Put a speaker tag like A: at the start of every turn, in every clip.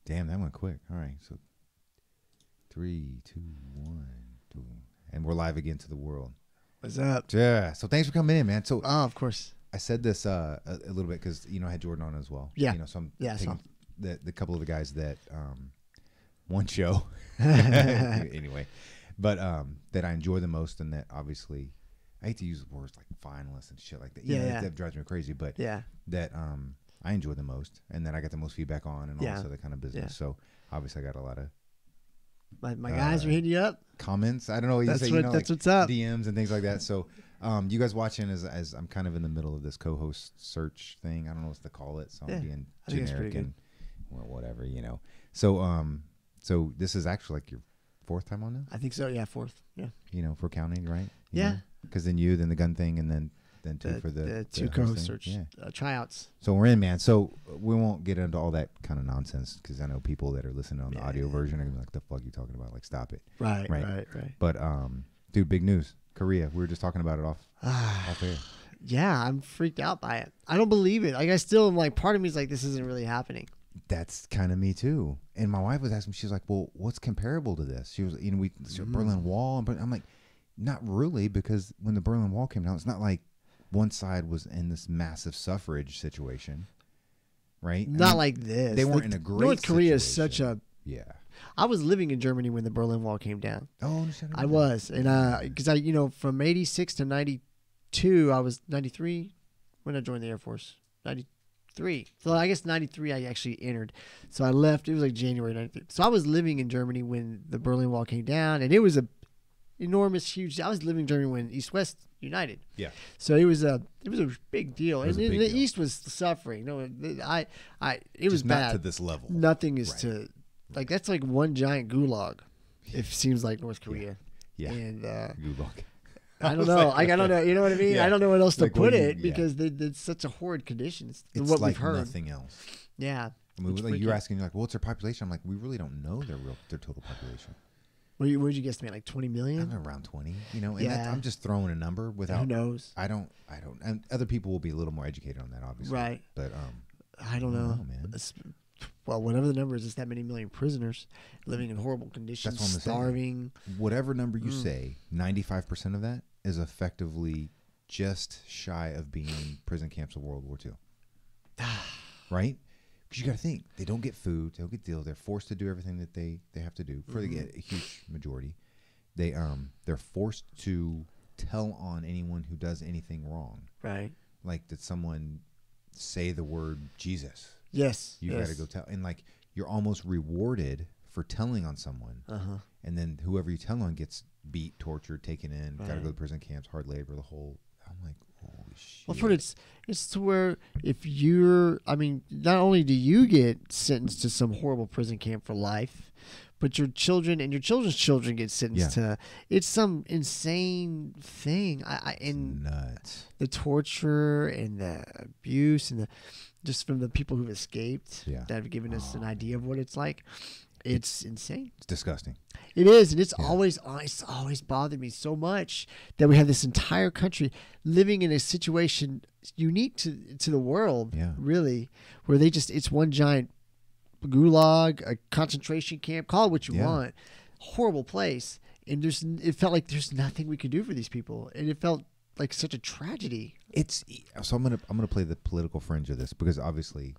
A: Damn, that went quick. All right, so 3, 2, 1, 2, and we're live again to the world.
B: What's up?
A: Yeah. So thanks for coming in, man. So
B: of course.
A: I said this a little bit because I had Jordan on as well.
B: Yeah.
A: So I'm
B: Yeah.
A: taking the couple of the guys that one show anyway, but that I enjoy the most, and that obviously I hate to use words like finalists and shit like that. That drives me crazy. But that I enjoy the most, and that I got the most feedback on, and all this other kind of business. So obviously I got a lot of
B: my guys are hitting you up.
A: Comments. I don't know what
B: that's
A: you say.
B: What, that's what's up.
A: DMs and things like that. So you guys watching as I'm kind of in the middle of this co-host search thing. I don't know what to call it. So I'm being generic and whatever, So this is actually like your fourth time on now?
B: I think so. Yeah, fourth. Yeah.
A: If we're counting, right?
B: Yeah.
A: Because then the gun thing, and then two for the
B: two co-host search tryouts.
A: So we're in, man. So we won't get into all that kind of nonsense because I know people that are listening on the audio version are gonna be like, "The fuck you talking about? Like, stop it."
B: Right.
A: But dude, big news. Korea. We were just talking about it off air.
B: Yeah, I'm freaked out by it. I don't believe it. Like, I still am like, part of me is like, this isn't really happening.
A: That's kind of me too. And my wife was asking me, she was like, well, what's comparable to this? She was, Berlin Wall. But I'm like, not really, because when the Berlin Wall came down, it's not like one side was in this massive suffrage situation, right?
B: Not like this.
A: They weren't in a great
B: North Korea is
A: situation.
B: such a...
A: Yeah.
B: I was living in Germany when the Berlin Wall came down.
A: Oh,
B: I was. And because from 86 to 92, I was 93 when I joined the Air Force. 93. So I guess 93 I actually entered. So I left. It was like January 93. So I was living in Germany when the Berlin Wall came down, and it was a enormous, huge. I was living in Germany when East-West united.
A: Yeah.
B: So it was a big deal, and the
A: deal.
B: East was suffering. No, it was
A: just
B: bad
A: not to this level.
B: Nothing is to like that's like one giant gulag. It seems like North Korea.
A: Yeah.
B: And
A: gulag.
B: I don't know. I don't know. You know what I mean?
A: Yeah.
B: I don't know what else to
A: Like
B: put it because it's such a horrid condition. It's what
A: like
B: we've heard.
A: nothing else.
B: Yeah.
A: I mean, like you're asking, like, what's their population? I'm like, we really don't know their total population.
B: What would you guess? Like 20 million?
A: I'm around 20. And I'm just throwing a number without.
B: Who knows?
A: I don't. And other people will be a little more educated on that, obviously.
B: Right.
A: But
B: I don't know,
A: man.
B: Well, whatever the number is, it's that many million prisoners living in horrible conditions, starving.
A: Whatever number you say, 95% of that is effectively just shy of being in prison camps of World War II. Right? Because you got to think, they don't get food, they don't get deals, they're forced to do everything that they have to do for a huge majority. They're forced to tell on anyone who does anything wrong.
B: Right.
A: Like, did someone say the word Jesus?
B: Yes.
A: You got to go tell. And like, you're almost rewarded for telling on someone. And then whoever you tell on gets beat, tortured, taken in, got to go to prison camps, hard labor, the whole. I'm like, holy shit.
B: Well, it's to where if not only do you get sentenced to some horrible prison camp for life, but your children and your children's children get sentenced to. It's some insane thing. And
A: nuts.
B: The torture and the abuse and just from the people who've escaped that have given us an idea of what it's like. It's insane. It's
A: disgusting.
B: It is, and it's always bothered me so much that we have this entire country living in a situation unique to the world, really, where it's one giant gulag, a concentration camp, call it what you want, horrible place, and it felt like there's nothing we could do for these people, and it felt like such a tragedy.
A: So I'm gonna play the political fringe of this because obviously,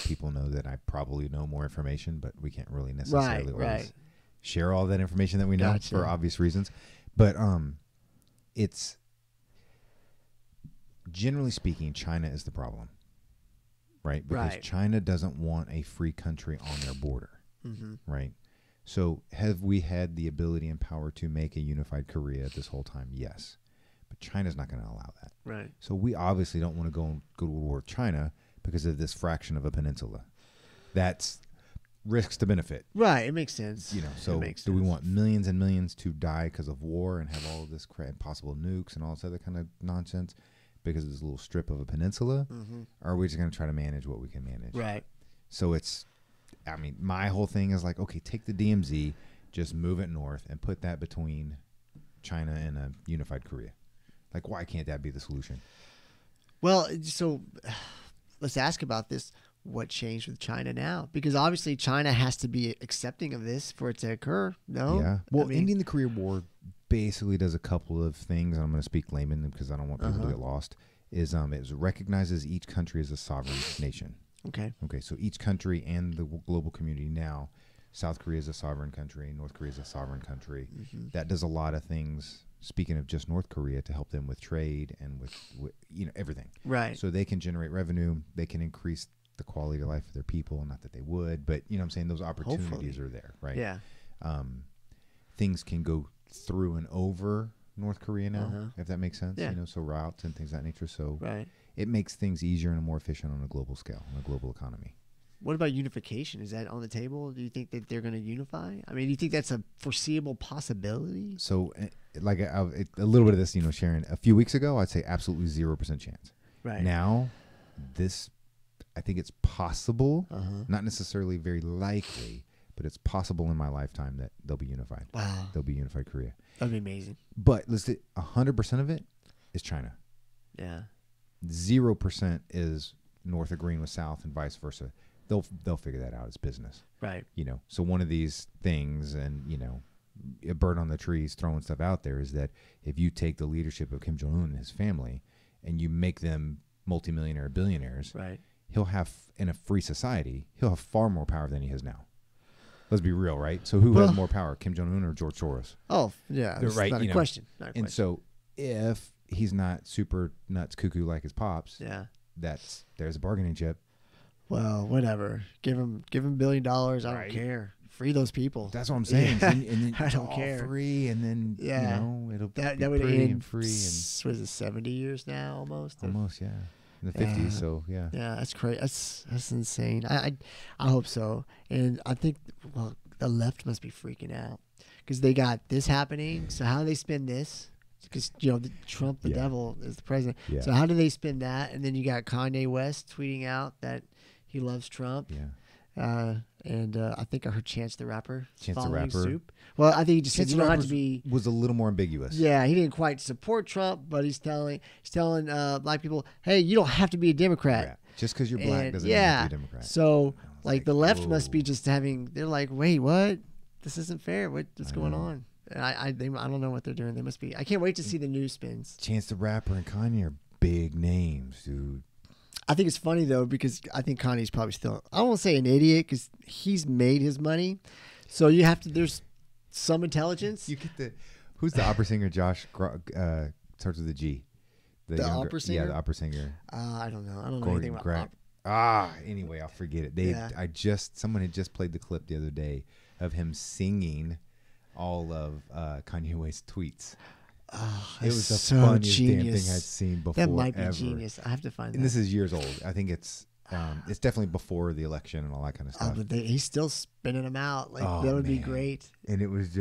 A: people know that I probably know more information, but we can't really necessarily always share all that information that we know for obvious reasons. But it's generally speaking, China is the problem, right? Because China doesn't want a free country on their border, right? So have we had the ability and power to make a unified Korea this whole time? Yes. But China's not going to allow that.
B: Right.
A: So we obviously don't want to go to war with China because of this fraction of a peninsula. That's risks to benefit.
B: Right. It makes sense.
A: So do we want millions and millions to die because of war and have all of this possible nukes and all this other kind of nonsense because of this little strip of a peninsula? Or are we just going to try to manage what we can manage?
B: Right.
A: So my whole thing is like, okay, take the DMZ, just move it north and put that between China and a unified Korea. Like, why can't that be the solution?
B: Well, so let's ask about this. what changed with China now, because obviously China has to be accepting of this for it to occur. No,
A: yeah. Well, ending the Korea War basically does a couple of things. I'm going to speak layman because I don't want people to get lost. Is it recognizes each country as a sovereign nation. Okay. So each country and the global community now, South Korea is a sovereign country, North Korea is a sovereign country. That does a lot of things. Speaking of just North Korea, to help them with trade and with everything. Right. So they can generate revenue. They can increase the quality of life of their people. Not that they would, but you know what I'm saying? Those opportunities are there, right? Yeah. Things can go through and over North Korea now, if that makes sense. Yeah. So routes and things of that nature. So it makes things easier and more efficient on a global scale, on a global economy.
B: What about unification? Is that on the table? Do you think that they're going to unify? I mean, do you think that's a foreseeable possibility?
A: So, like a little bit of this, Sharon, a few weeks ago, I'd say absolutely 0% chance. Right. Now, I think it's possible, not necessarily very likely, but it's possible in my lifetime that they'll be unified. Wow. They'll be unified Korea.
B: That'd be amazing.
A: But listen, 100% of it is China. Yeah. 0% is North agreeing with South and vice versa. They'll figure that out as business. Right. So one of these things, and, a bird on the trees throwing stuff out there, is that if you take the leadership of Kim Jong-un and his family and you make them multimillionaire billionaires, right, he'll have, in a free society, he'll have far more power than he has now. Let's be real, right? So who has more power, Kim Jong-un or George Soros?
B: Oh, yeah. That's right. Not a question.
A: And so if he's not super nuts cuckoo like his pops, there's a bargaining chip.
B: Well, whatever. Give him $1 billion. I don't care. Free those people.
A: That's what I'm saying.
B: Yeah.
A: And then
B: I don't care.
A: Free, and then it'll
B: that would end and free. And what is it, 70 years now almost?
A: Almost, yeah. In the 50s, so yeah.
B: Yeah, that's crazy. That's insane. I hope so. And I think the left must be freaking out because they got this happening. So how do they spin this? Because Trump, the devil, is the president. Yeah. So how do they spin that? And then you got Kanye West tweeting out that he loves Trump. Yeah. And I think I heard Chance the Rapper. Soup. Well, I think he just said you don't have to be.
A: Was a little more ambiguous.
B: Yeah, he didn't quite support Trump, but he's telling black people, hey, you don't have to be a Democrat. Yeah.
A: Just because you're black doesn't mean you have to be a Democrat.
B: So the left must be just having. They're like, wait, what? This isn't fair. What's going on? And I don't know what they're doing. They must be. I can't wait to see the news spins.
A: Chance the Rapper and Kanye are big names, dude.
B: I think it's funny though because I think Kanye's probably still. I won't say an idiot because he's made his money, so you have to. There's some intelligence.
A: You get who's the opera singer? Josh starts with a G.
B: The opera singer.
A: Yeah, the opera singer.
B: I don't know. I don't know anything about
A: opera. Anyway, I'll forget it. Someone had just played the clip the other day of him singing all of Kanye West's tweets.
B: Oh, it was the funniest damn thing I'd
A: seen before.
B: That might be genius. I have to find that.
A: And this is years old. I think it's definitely before the election and all that kind of stuff.
B: But he's still spinning them out. That would be great.
A: And it was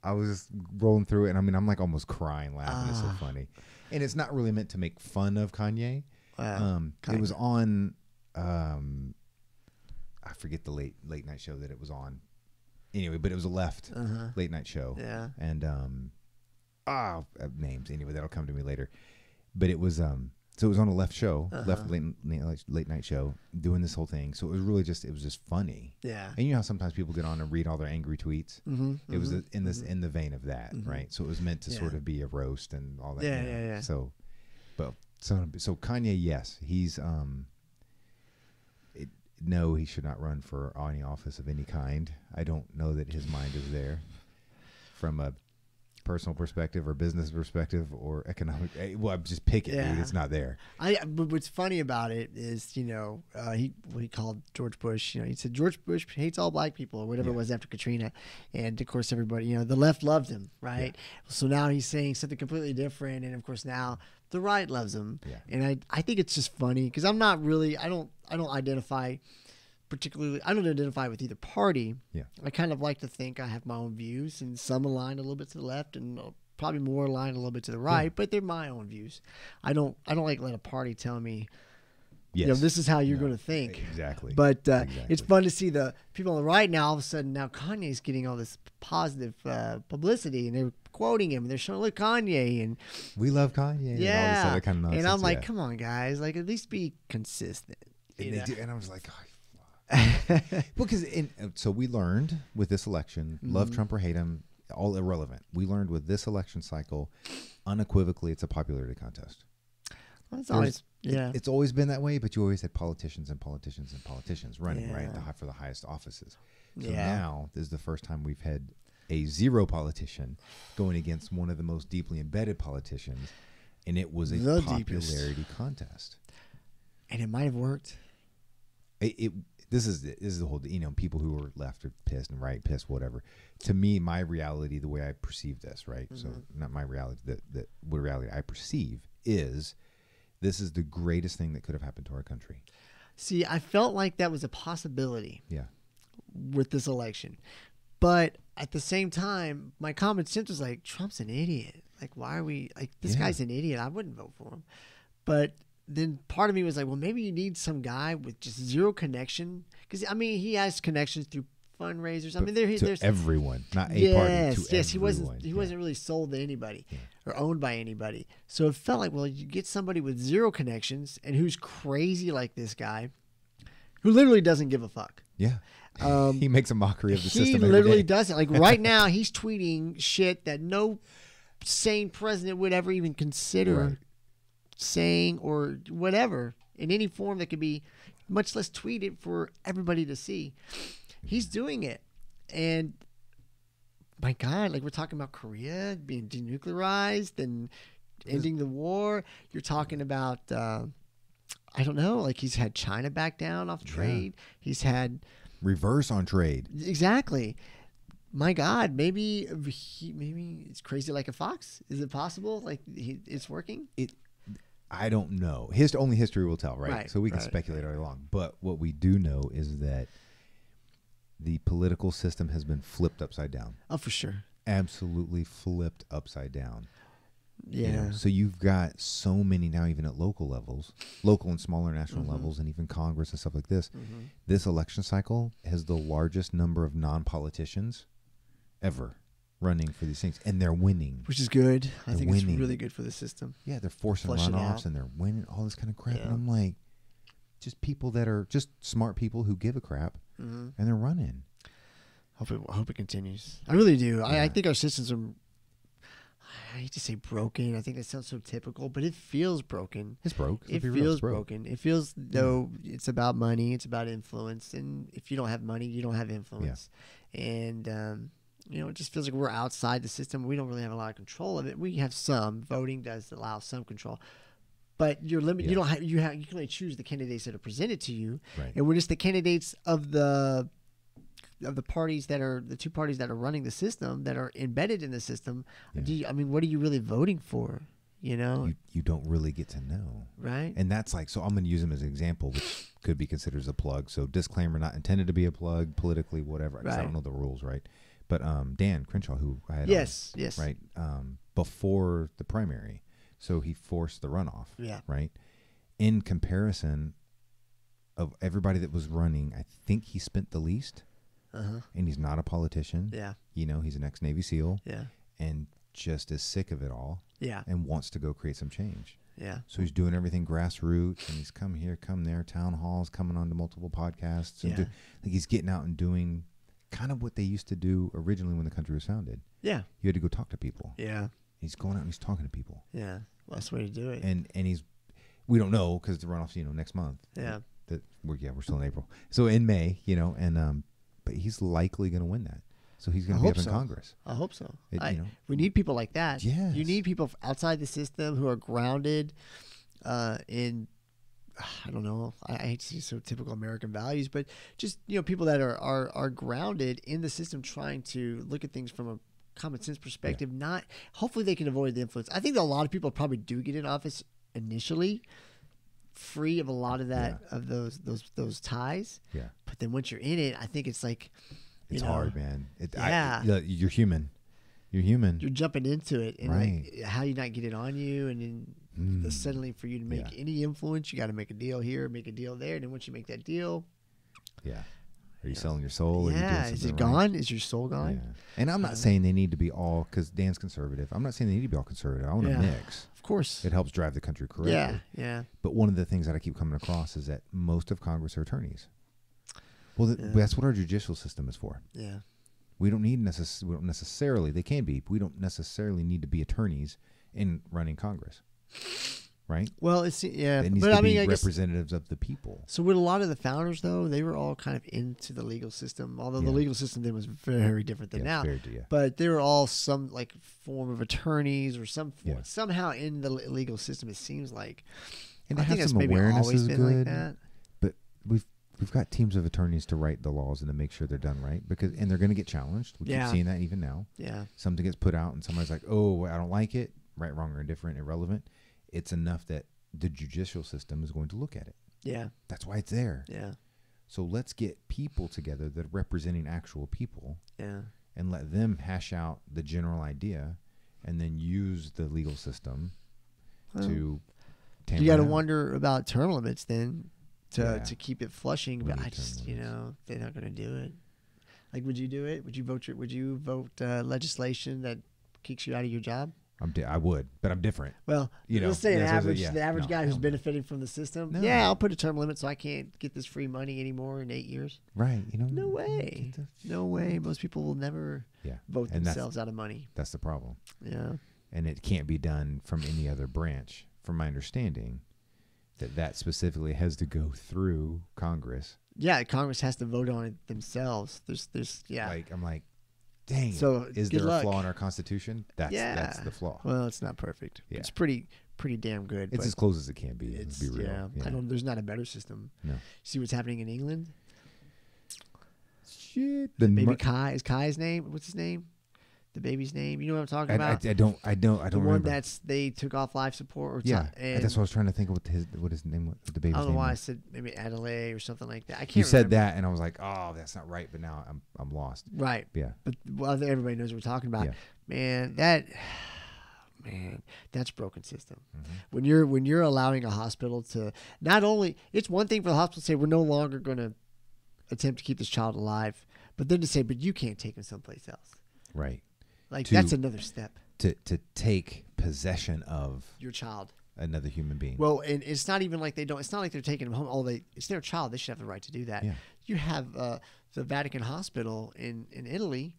A: I was just rolling through it, and I mean, I'm like almost crying, laughing. It's so funny. And it's not really meant to make fun of Kanye. It was on, I forget the late night show that it was on. Anyway, but it was a left late night show. Yeah. And names anyway, that'll come to me later. But it was so it was on a left show, left late night show, doing this whole thing. So it was it was just funny. Yeah. And you know how sometimes people get on and read all their angry tweets. It was in the vein of that, right? So it was meant to sort of be a roast and all that. Yeah. So Kanye, yes, he's no, he should not run for any office of any kind. I don't know that his mind is there from a personal perspective or business perspective or economic. Well, I'm just picking, dude. It's not there.
B: But what's funny about it is, he called George Bush. He said George Bush hates all black people or whatever it was after Katrina, and of course everybody, the left loved him, right? Yeah. So now he's saying something completely different, and of course now the right loves him. Yeah. And I think it's just funny because I'm not really. I don't identify. Particularly, I don't identify with either party. Yeah. I kind of like to think I have my own views, and some align a little bit to the left, and probably more aligned a little bit to the right. But they're my own views. I don't like let a party tell me, this is how you're going to think.
A: Exactly.
B: But it's fun to see the people on the right now. All of a sudden, now Kanye's getting all this positive publicity, and they're quoting him, and they're showing, look, Kanye, and
A: we love Kanye.
B: Yeah.
A: And all this other kind of nonsense.
B: And I'm like, come on, guys, at least be consistent.
A: And they do, and I was like, oh, because so we learned with this election, love Trump or hate him, all irrelevant. We learned with this election cycle, unequivocally, it's a popularity contest.
B: Well, it's
A: always been that way, but you always had politicians and politicians and politicians running for the highest offices. So now this is the first time we've had a zero politician going against one of the most deeply embedded politicians, and it was a popularity contest.
B: And it might have worked.
A: This is the whole, people who are left are pissed and right pissed, whatever. To me, my reality, the way I perceive this, right? So not my reality, what reality I perceive is this is the greatest thing that could have happened to our country.
B: See, I felt like that was a possibility.
A: Yeah.
B: With this election. But at the same time, my common sense was like, Trump's an idiot. Like, why are we, like, this guy's an idiot. I wouldn't vote for him. But then part of me was like, well, maybe you need some guy with just zero connection. Because, I mean, he has connections through fundraisers. I mean, there's
A: everyone, not a party.
B: Yes, he wasn't really sold to anybody or owned by anybody. So it felt like, well, you get somebody with zero connections and who's crazy like this guy, who literally doesn't give a fuck.
A: Yeah. He makes a mockery of the system.
B: He literally does it. Like right now, he's tweeting shit that no sane president would ever even consider saying or whatever in any form that could be, much less tweet it for everybody to see. He's doing it. And my God, like we're talking about Korea being denuclearized and ending the war. You're talking about, I don't know, like he's had China back down off trade. He's had
A: reverse on trade.
B: Exactly. My God, maybe it's crazy like a fox. Is it possible? Like it's working?
A: I don't know. Only history will tell, right? So we can speculate all day long. But what we do know is that the political system has been flipped upside down.
B: Oh, for sure.
A: Absolutely flipped upside down.
B: Yeah.
A: So you've got so many now, even at local levels, local and smaller national levels, and even Congress and stuff like this. This election cycle has the largest number of non-politicians ever running for these things, and they're winning.
B: Which is good. I think it's really good for the system.
A: Yeah, they're forcing runoffs, and they're winning all this kind of crap. And I'm like, just people that are just smart people who give a crap, and they're running.
B: I hope it continues. I really do. Yeah. I think our systems are, I hate to say broken. I think that sounds so typical, but it feels broken.
A: It's broke.
B: It feels broken. It feels though it's about money. It's about influence. And if you don't have money, you don't have influence. Yeah. And, it just feels like we're outside the system. We don't really have a lot of control of it. We have some. Voting does allow some control. But you're limited. Yeah. You can only choose the candidates that are presented to you.
A: Right.
B: And we're just the candidates of the parties that are the two parties that are running the system, that are embedded in the system. Yeah. What are you really voting for? You
A: don't really get to know.
B: Right.
A: And that's like, so I'm going to use him as an example, which could be considered as a plug. So disclaimer, not intended to be a plug politically, whatever. Right. I don't know the rules, right? But Dan Crenshaw, who I had on, right, before the primary, so he forced the runoff.
B: Yeah.
A: Right. In comparison of everybody that was running, I think he spent the least. And he's not a politician.
B: Yeah.
A: He's an ex-Navy SEAL.
B: Yeah.
A: And just as sick of it all.
B: Yeah.
A: And wants to go create some change.
B: Yeah.
A: So he's doing everything grassroots, and he's come here, come there, town halls, coming on to multiple podcasts. And he's getting out and doing kind of what they used to do originally when the country was founded.
B: Yeah.
A: You had to go talk to people.
B: Yeah.
A: He's going out and he's talking to people.
B: Yeah. Best way to do it.
A: And we don't know because the runoff's, next month.
B: Yeah.
A: We're still in April. So in May, but he's likely going to win that. So he's going to be up in Congress.
B: I hope so. We need people like that.
A: Yes.
B: You need people outside the system who are grounded in, I don't know, I hate to say so typical American values, but just, people that are grounded in the system, trying to look at things from a common sense perspective. Hopefully they can avoid the influence. I think that a lot of people probably do get in office initially free of a lot of that, of those ties.
A: Yeah.
B: But then once you're in it, I think it's like,
A: it's hard, man. You're human. You're human.
B: You're jumping into it, and
A: right.
B: like, how you not get it on you, and then suddenly for you to make any influence, you got to make a deal here, make a deal there, and then once you make that deal,
A: Are you selling your soul? Or are you doing something
B: is it
A: right?
B: gone? Is your soul gone?
A: Yeah. And I'm not saying they need to be all, because Dan's conservative. I'm not saying they need to be all conservative. I want a mix.
B: Of course.
A: It helps drive the country correctly.
B: Yeah.
A: But one of the things that I keep coming across is that most of Congress are attorneys. Well, that's what our judicial system is for.
B: Yeah.
A: We don't necessarily, they can be, but we don't necessarily need to be attorneys in running Congress. Right?
B: Well, it's
A: it needs to be representatives of the people.
B: So with a lot of the founders, though, they were all kind of into the legal system, although the legal system then was very different than now. But they were all some like form of attorneys or somehow in the legal system. It seems like,
A: and
B: I think that's
A: some
B: maybe
A: awareness
B: always
A: is
B: been
A: good,
B: like that.
A: But we've got teams of attorneys to write the laws and to make sure they're done right, and they're going to get challenged. We keep seeing that even now.
B: Yeah,
A: something gets put out and somebody's like, "Oh, I don't like it." Right, wrong, or indifferent, irrelevant. It's enough that the judicial system is going to look at it.
B: Yeah.
A: That's why it's there.
B: Yeah.
A: So let's get people together that are representing actual people.
B: Yeah.
A: And let them hash out the general idea and then use the legal system to tamper
B: You got to
A: it out.
B: wonder about term limits then to keep it flushing, but I just, they're not going to do it. Like, would you do it? Would you vote legislation that kicks you out of your job?
A: I would, but I'm different.
B: Well, let's say the average guy who's benefiting from the system.
A: No.
B: Yeah, I'll put a term limit so I can't get this free money anymore in 8 years.
A: Right.
B: No way. No way. Most people will never vote themselves out of money.
A: That's the problem.
B: Yeah.
A: And it can't be done from any other branch, from my understanding, that specifically has to go through Congress.
B: Yeah, Congress has to vote on it themselves. There's
A: I'm like, dang.
B: So
A: is there a flaw in our Constitution? That's the flaw.
B: Well, it's not perfect. Yeah. It's pretty damn good.
A: It's as close as it can be. Let's be real.
B: Yeah. There's not a better system.
A: No.
B: See what's happening in England?
A: Shit.
B: Baby Kai is Kai's name. What's his name? The baby's name. You know what I'm talking about?
A: I don't
B: the one
A: remember.
B: they took off life support.
A: That's what I was trying to think of what his name, what the baby's name.
B: I don't know why
A: was.
B: I said maybe Adelaide or something like that. I can't.
A: You said
B: remember.
A: that, and I was like, oh, that's not right. But now I'm lost.
B: Right.
A: Yeah.
B: But everybody knows what we're talking about. Yeah. Man, that's broken system. Mm-hmm. When you're allowing a hospital to not only, it's one thing for the hospital to say we're no longer going to attempt to keep this child alive, but then to say, but you can't take him someplace else.
A: Right.
B: Like that's another step.
A: To take possession of
B: your child,
A: another human being.
B: Well, and it's not even like it's not like they're taking him home. It's their child. They should have the right to do that.
A: Yeah.
B: You have the Vatican Hospital in Italy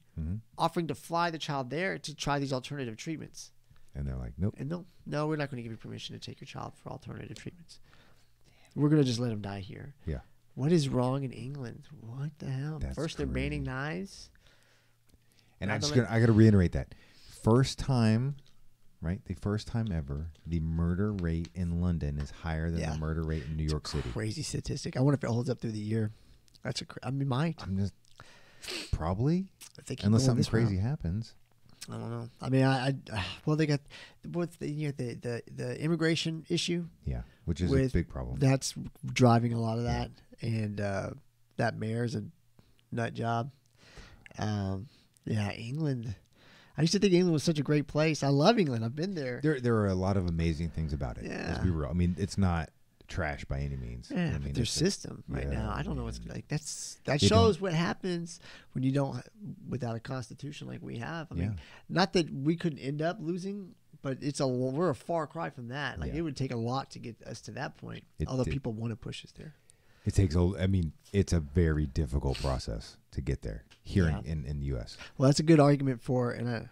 B: offering to fly the child there to try these alternative treatments.
A: And they're like, nope.
B: And no, we're not going to give you permission to take your child for alternative treatments. We're going to just let him die here.
A: Yeah.
B: What is wrong in England? What the hell?
A: That's
B: First, they're banning knives.
A: And I got to reiterate that. First time, right? The first time ever, the murder rate in London is higher than the murder rate in New York City.
B: Crazy statistic. I wonder if it holds up through the year. That's I'm just
A: probably, unless something crazy happens.
B: I don't know. I mean, well, they got the immigration issue.
A: Yeah, which is a big problem.
B: That's driving a lot of that, and that mayor's a nut job. Yeah, England. I used to think England was such a great place. I love England. I've been there.
A: There are a lot of amazing things about it.
B: Yeah.
A: Let's be real. I mean, it's not trash by any means.
B: Yeah,
A: I mean,
B: their system now. I don't know what's like. That shows what happens when you don't without a constitution like we have. I mean, not that we couldn't end up losing, but we're a far cry from that. Like it would take a lot to get us to that point. Although people want to push us there.
A: It takes it's a very difficult process to get there here in the U.S.
B: Well, that's a good argument for, and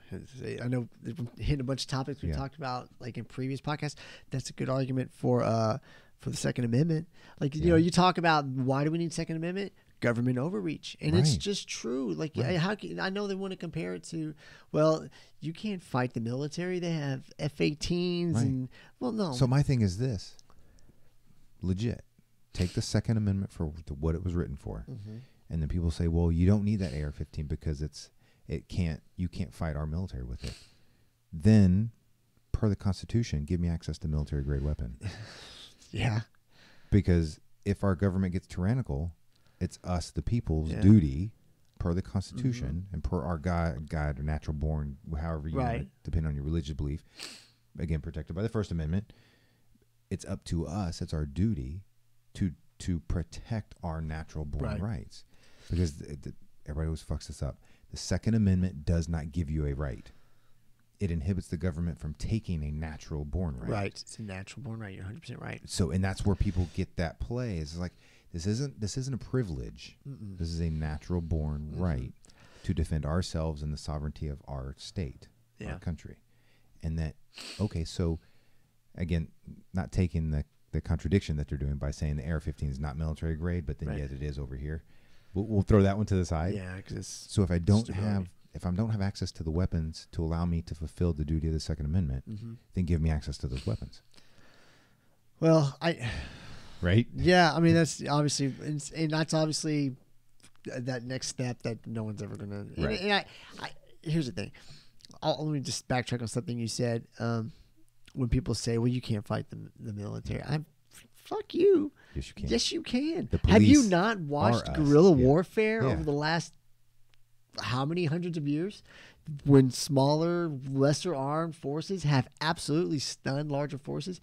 B: I know we're hitting a bunch of topics we talked about like in previous podcasts. That's a good argument for the Second Amendment. Like, you talk about why do we need Second Amendment? Government overreach. And it's just true. Like, I know they want to compare it to, well, you can't fight the military. They have F-18s and, well, no.
A: So my thing is this. Legit. Take the Second Amendment for what it was written for. Mm-hmm. And then people say, well, you don't need that AR-15 because you can't fight our military with it. Then, per the Constitution, give me access to military-grade weapon.
B: Yeah.
A: Because if our government gets tyrannical, it's us, the people's duty, per the Constitution, and per our God or natural born, however you want it, depending on your religious belief, again, protected by the First Amendment, it's up to us, it's our duty to protect our natural born rights. because everybody always fucks this up. The Second Amendment does not give you a right. It inhibits the government from taking a natural born right.
B: Right. It's a natural born right. You're 100% right.
A: So, and that's where people get that play. It's like, this isn't a privilege.
B: Mm-mm.
A: This is a natural born right to defend ourselves and the sovereignty of our state, our country. And that, okay, so again, not taking the contradiction that they're doing by saying the AR-15 is not military grade, but then yet it is over here. We'll throw that one to the side.
B: Yeah, because
A: so if I don't have access to the weapons to allow me to fulfill the duty of the Second Amendment, then give me access to those weapons.
B: Well,
A: right?
B: Yeah, I mean that's obviously, and that's obviously that next step that no one's ever gonna.
A: Right.
B: And I here's the thing. Let me just backtrack on something you said. When people say, "Well, you can't fight the military," fuck you.
A: Yes, you can.
B: Yes, you can.
A: The
B: Have you not watched guerrilla warfare over the last how many hundreds of years? When smaller, lesser armed forces have absolutely stunned larger forces.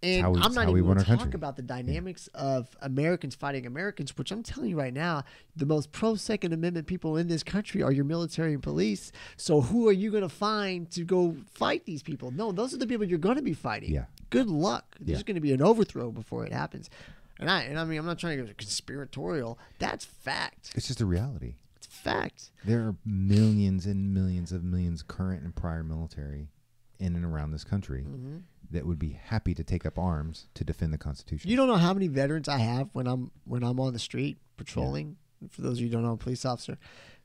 B: And I'm not even going to talk about the dynamics of Americans fighting Americans, which I'm telling you right now, the most pro-Second Amendment people in this country are your military and police. So who are you going to find to go fight these people? No, those are the people you're going to be fighting.
A: Yeah.
B: Good luck. There's going to be an overthrow before it happens. And I mean, I'm not trying to get conspiratorial. That's fact.
A: It's just a reality.
B: It's fact.
A: There are millions and millions of millions current and prior military in and around this country that would be happy to take up arms to defend the Constitution.
B: You don't know how many veterans I have when I'm on the street patrolling. Yeah. For those of you who don't know, I'm a police officer,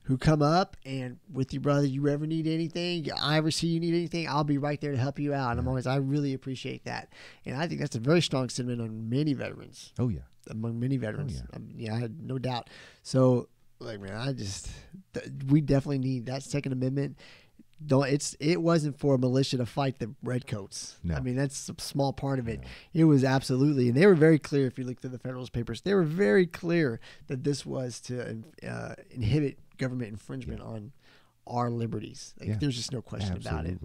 B: who come up and with you, brother, you ever need anything, I ever see you need anything, I'll be right there to help you out. And I really appreciate that. And I think that's a very strong sentiment on many veterans.
A: Oh, yeah.
B: Among many veterans.
A: Oh,
B: I had no doubt. So, like, man, we definitely need that Second Amendment. It wasn't for a militia to fight the redcoats.
A: No.
B: I mean, that's a small part of it. No. It was absolutely, and they were very clear. If you look through the Federalist Papers, they were very clear that this was to inhibit government infringement on our liberties. There's just no question about it.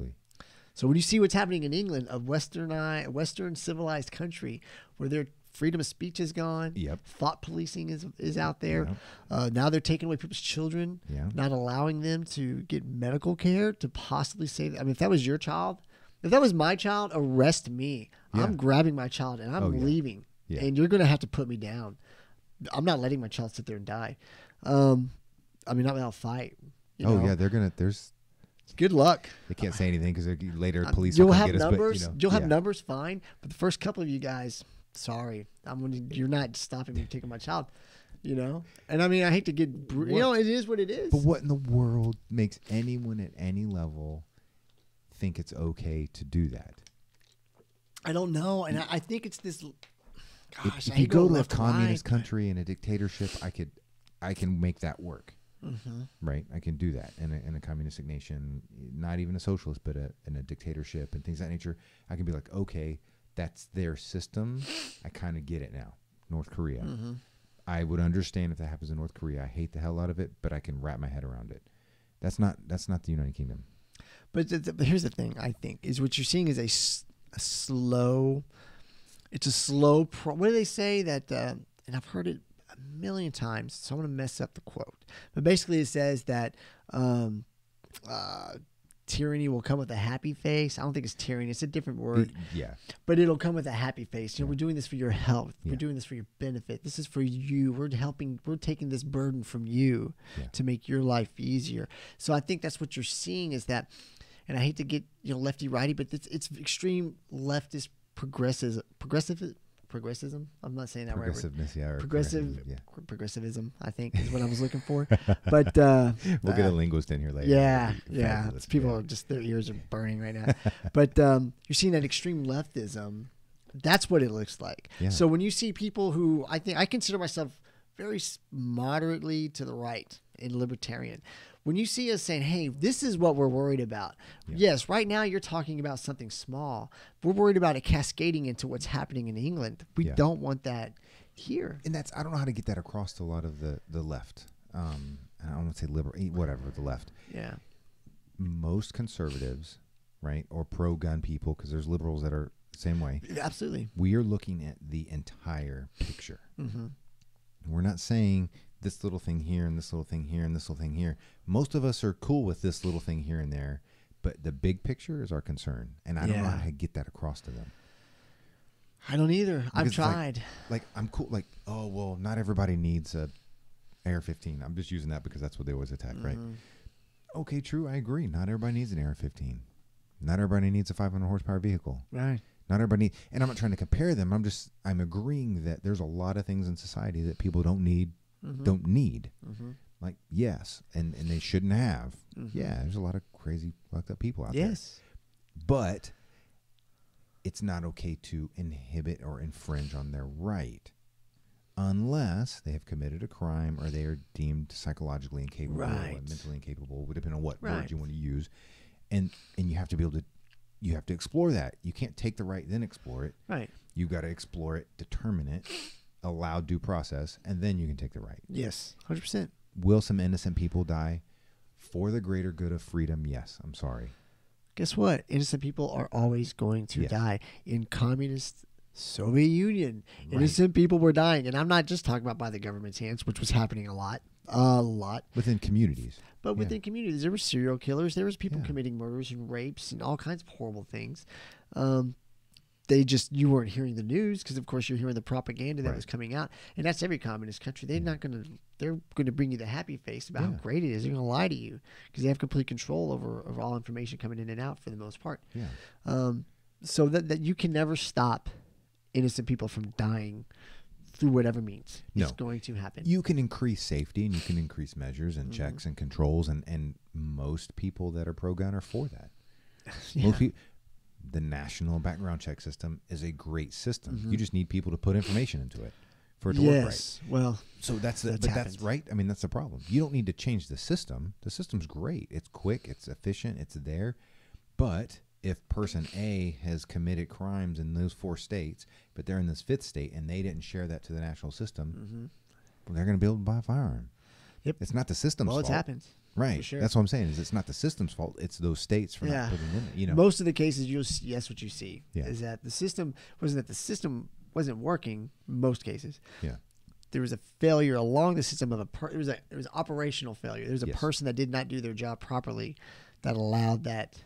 B: So when you see what's happening in England, a Western civilized country, where their freedom of speech is gone, thought policing is out there. Now they're taking away people's children, not allowing them to get medical care to possibly save. I mean, if that was your child, if that was my child, arrest me. I'm grabbing my child and I'm leaving, and you're going to have to put me down. I'm not letting my child sit there and die. I mean, not without fight.
A: There's
B: good luck.
A: They can't say anything because later police
B: you'll
A: will
B: have
A: get
B: numbers.
A: Us, but,
B: you'll have numbers, fine. But the first couple of you guys, sorry, you're not stopping me from taking my child. And I mean, I hate to get, it is what it is.
A: But what in the world makes anyone at any level think it's okay to do that?
B: I don't know, and I think it's this. Gosh,
A: if you go to a communist country and a dictatorship, I can make that work. Right, I can do that in a communistic nation, not even a socialist, but in a dictatorship and things of that nature. I can be like, okay, that's their system. I kind of get it now. North Korea, I would understand if that happens in North Korea. I hate the hell out of it, but I can wrap my head around it. That's not the United Kingdom.
B: But here's the thing. I think is what you're seeing is a slow. It's a slow. What do they say that? And I've heard it a million times, so I'm going to mess up the quote. But basically it says that tyranny will come with a happy face. I don't think it's tyranny. It's a different word. But it'll come with a happy face. We're doing this for your health. We're doing this for your benefit. This is for you. We're taking this burden from you to make your life easier. So I think that's what you're seeing is that, and I hate to get lefty righty, but it's extreme leftist progressivism. I'm not saying that right. Progressivism, I think, is what I was looking for. But
A: we'll get a linguist in here later.
B: Yeah. People are just, their ears are burning right now. But you're seeing that extreme leftism. That's what it looks like. Yeah. So when you see people who I consider myself very moderately to the right and libertarian. When you see us saying, hey, this is what we're worried about. Yes, right now you're talking about something small. We're worried about it cascading into what's happening in England. We don't want that here.
A: And I don't know how to get that across to a lot of the left. I don't want to say liberal, whatever, the left.
B: Yeah.
A: Most conservatives, right, or pro-gun people, because there's liberals that are the same way.
B: Absolutely.
A: We are looking at the entire picture. We're not saying this little thing here and this little thing here and this little thing here. Most of us are cool with this little thing here and there, but the big picture is our concern, and I don't know how to get that across to them.
B: I don't either.
A: Because
B: I've tried.
A: Like I'm cool. Like, oh well, not everybody needs a AR-15. I'm just using that because that's what they always attack, right? Okay, true. I agree. Not everybody needs an AR-15. Not everybody needs a 500 horsepower vehicle.
B: Right.
A: Not everybody, and I'm not trying to compare them. I'm agreeing that there's a lot of things in society that people don't need. Like, yes, and they shouldn't have. Yeah, there's a lot of crazy fucked up people out there.
B: Yes.
A: But it's not okay to inhibit or infringe on their right unless they have committed a crime or they are deemed psychologically incapable or mentally incapable, depending on what word you want to use. And you have to be able to, you have to explore that. You can't take the right, then explore it.
B: Right.
A: You've got to explore it, determine it, allow due process, and then you can take the right.
B: Yes, 100%.
A: Will some innocent people die for the greater good of freedom? Yes. I'm sorry.
B: Guess what? Innocent people are always going to die. In communist Soviet Union, innocent people were dying. And I'm not just talking about by the government's hands, which was happening a lot.
A: Within communities.
B: But within communities, there were serial killers. There was people committing murders and rapes and all kinds of horrible things. You weren't hearing the news because, of course, you're hearing the propaganda that was coming out. And that's every communist country. They're going to bring you the happy face about how great it is. They're going to lie to you because they have complete control over all information coming in and out for the most part.
A: Yeah.
B: So that you can never stop innocent people from dying through whatever means. It's going to happen.
A: You can increase safety and you can increase measures and checks and controls, and most people that are pro-gun are for that. Most people, the national background check system is a great system. You just need people to put information into it for it to work right.
B: Well,
A: so that's right. I mean, that's the problem. You don't need to change the system. The system's great. It's quick. It's efficient. It's there. But if person A has committed crimes in those 4 states, but they're in this 5th state and they didn't share that to the national system, well, they're going to be able to buy a firearm.
B: Yep.
A: It's not the system's fault.
B: Well, it happens.
A: Right.
B: Sure.
A: That's what I'm saying. Is it's not the system's fault. It's those states for not putting in it.
B: Most of the cases, that's what you see is that the system wasn't working. Most cases.
A: Yeah.
B: There was a failure along the system of it was operational failure. There was a person that did not do their job properly that allowed that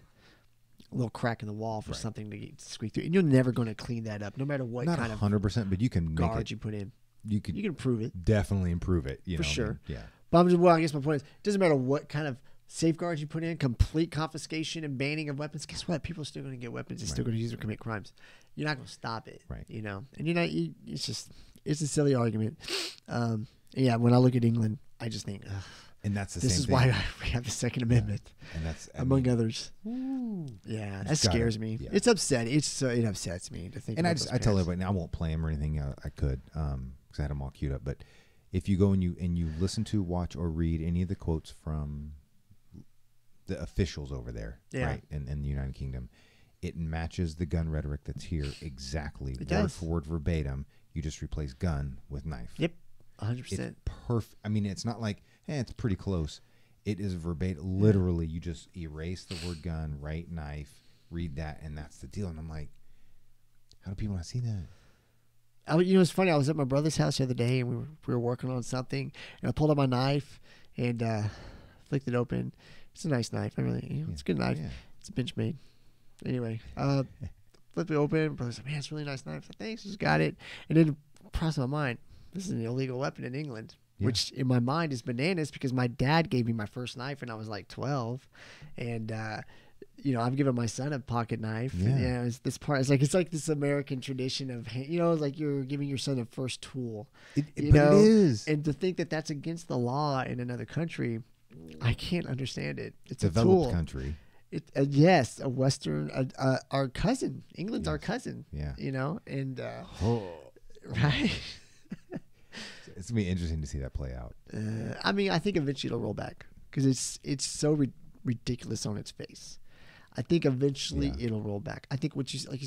B: little crack in the wall for something to squeak through. And you're never going to clean that up, no matter what
A: not
B: kind
A: 100%, but you can
B: guard you put in. You can improve it.
A: Definitely improve it.
B: For sure.
A: Yeah.
B: But I guess my point is, it doesn't matter what kind of safeguards you put in, complete confiscation and banning of weapons. Guess what? People are still going to get weapons. They're still going to use it to commit crimes. You're not going to stop it.
A: Right.
B: And it's a silly argument. When I look at England, I just think,
A: and that's
B: this is why we have the Second Amendment,
A: and that's
B: among others. Yeah, that scares me. Yeah. It's upsetting. It upsets me to think.
A: And I tell everybody now, I won't play them or anything. I could because I had them all queued up. But if you go and you listen to, watch, or read any of the quotes from the officials over there, right, in the United Kingdom, it matches the gun rhetoric that's here exactly, word for word, verbatim. You just replace gun with knife.
B: Yep, 100%.
A: It's perfect. I mean, it's not like, it's pretty close. It is verbatim. Literally, you just erase the word gun, write knife, read that, and that's the deal. And I'm like, how do people not see that?
B: It's funny. I was at my brother's house the other day, and we were working on something, and I pulled out my knife and flicked it open. It's a nice knife. It's a good knife. Yeah. It's a Benchmade. Anyway, flipped it open. Brother's like, man, it's a really nice knife. I thanks, just got it. And then crossed my mind, this is an illegal weapon in England. Yeah. Which in my mind is bananas because my dad gave me my first knife when I was like 12, and I've given my son a pocket knife.
A: Yeah,
B: and, it's this part. It's like this American tradition of like you're giving your son a first tool.
A: It is,
B: and to think that that's against the law in another country, I can't understand it. It's
A: developed
B: a tool.
A: Country.
B: Yes, a Western, our cousin. England's our cousin.
A: Yeah,
B: and right.
A: It's gonna be interesting to see that play out.
B: I think eventually it'll roll back because it's so ridiculous on its face. I think eventually it'll roll back. I think what you like.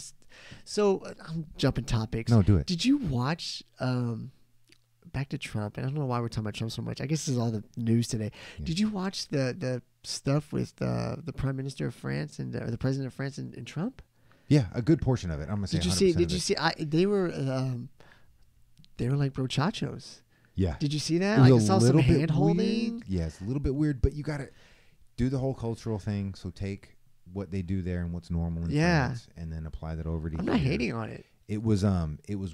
B: So I'm jumping topics.
A: No, do it.
B: Did you watch back to Trump? And I don't know why we're talking about Trump so much. I guess this is all the news today. Yeah. Did you watch the stuff with the Prime Minister of France and or the President of France and Trump?
A: Yeah, a good portion of it. I'm gonna say.
B: Did you see? They were like brochachos.
A: Yeah.
B: Did you see that? Like, I saw some hand holding.
A: Yeah, it's a little bit weird, but you got to do the whole cultural thing. So take what they do there and what's normal in France, and then apply that over to
B: I'm not hating on it.
A: It was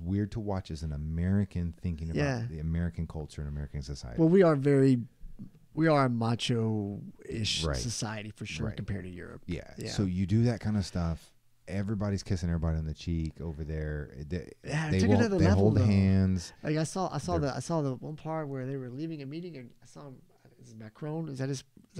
A: weird to watch as an American thinking about the American culture and American society.
B: Well, we are a macho-ish society for sure compared to Europe.
A: Yeah. So you do that kind of stuff. Everybody's kissing everybody on the cheek over there. They hold hands.
B: Like I saw the one part where they were leaving a meeting, and I saw him. Is it Macron? Is that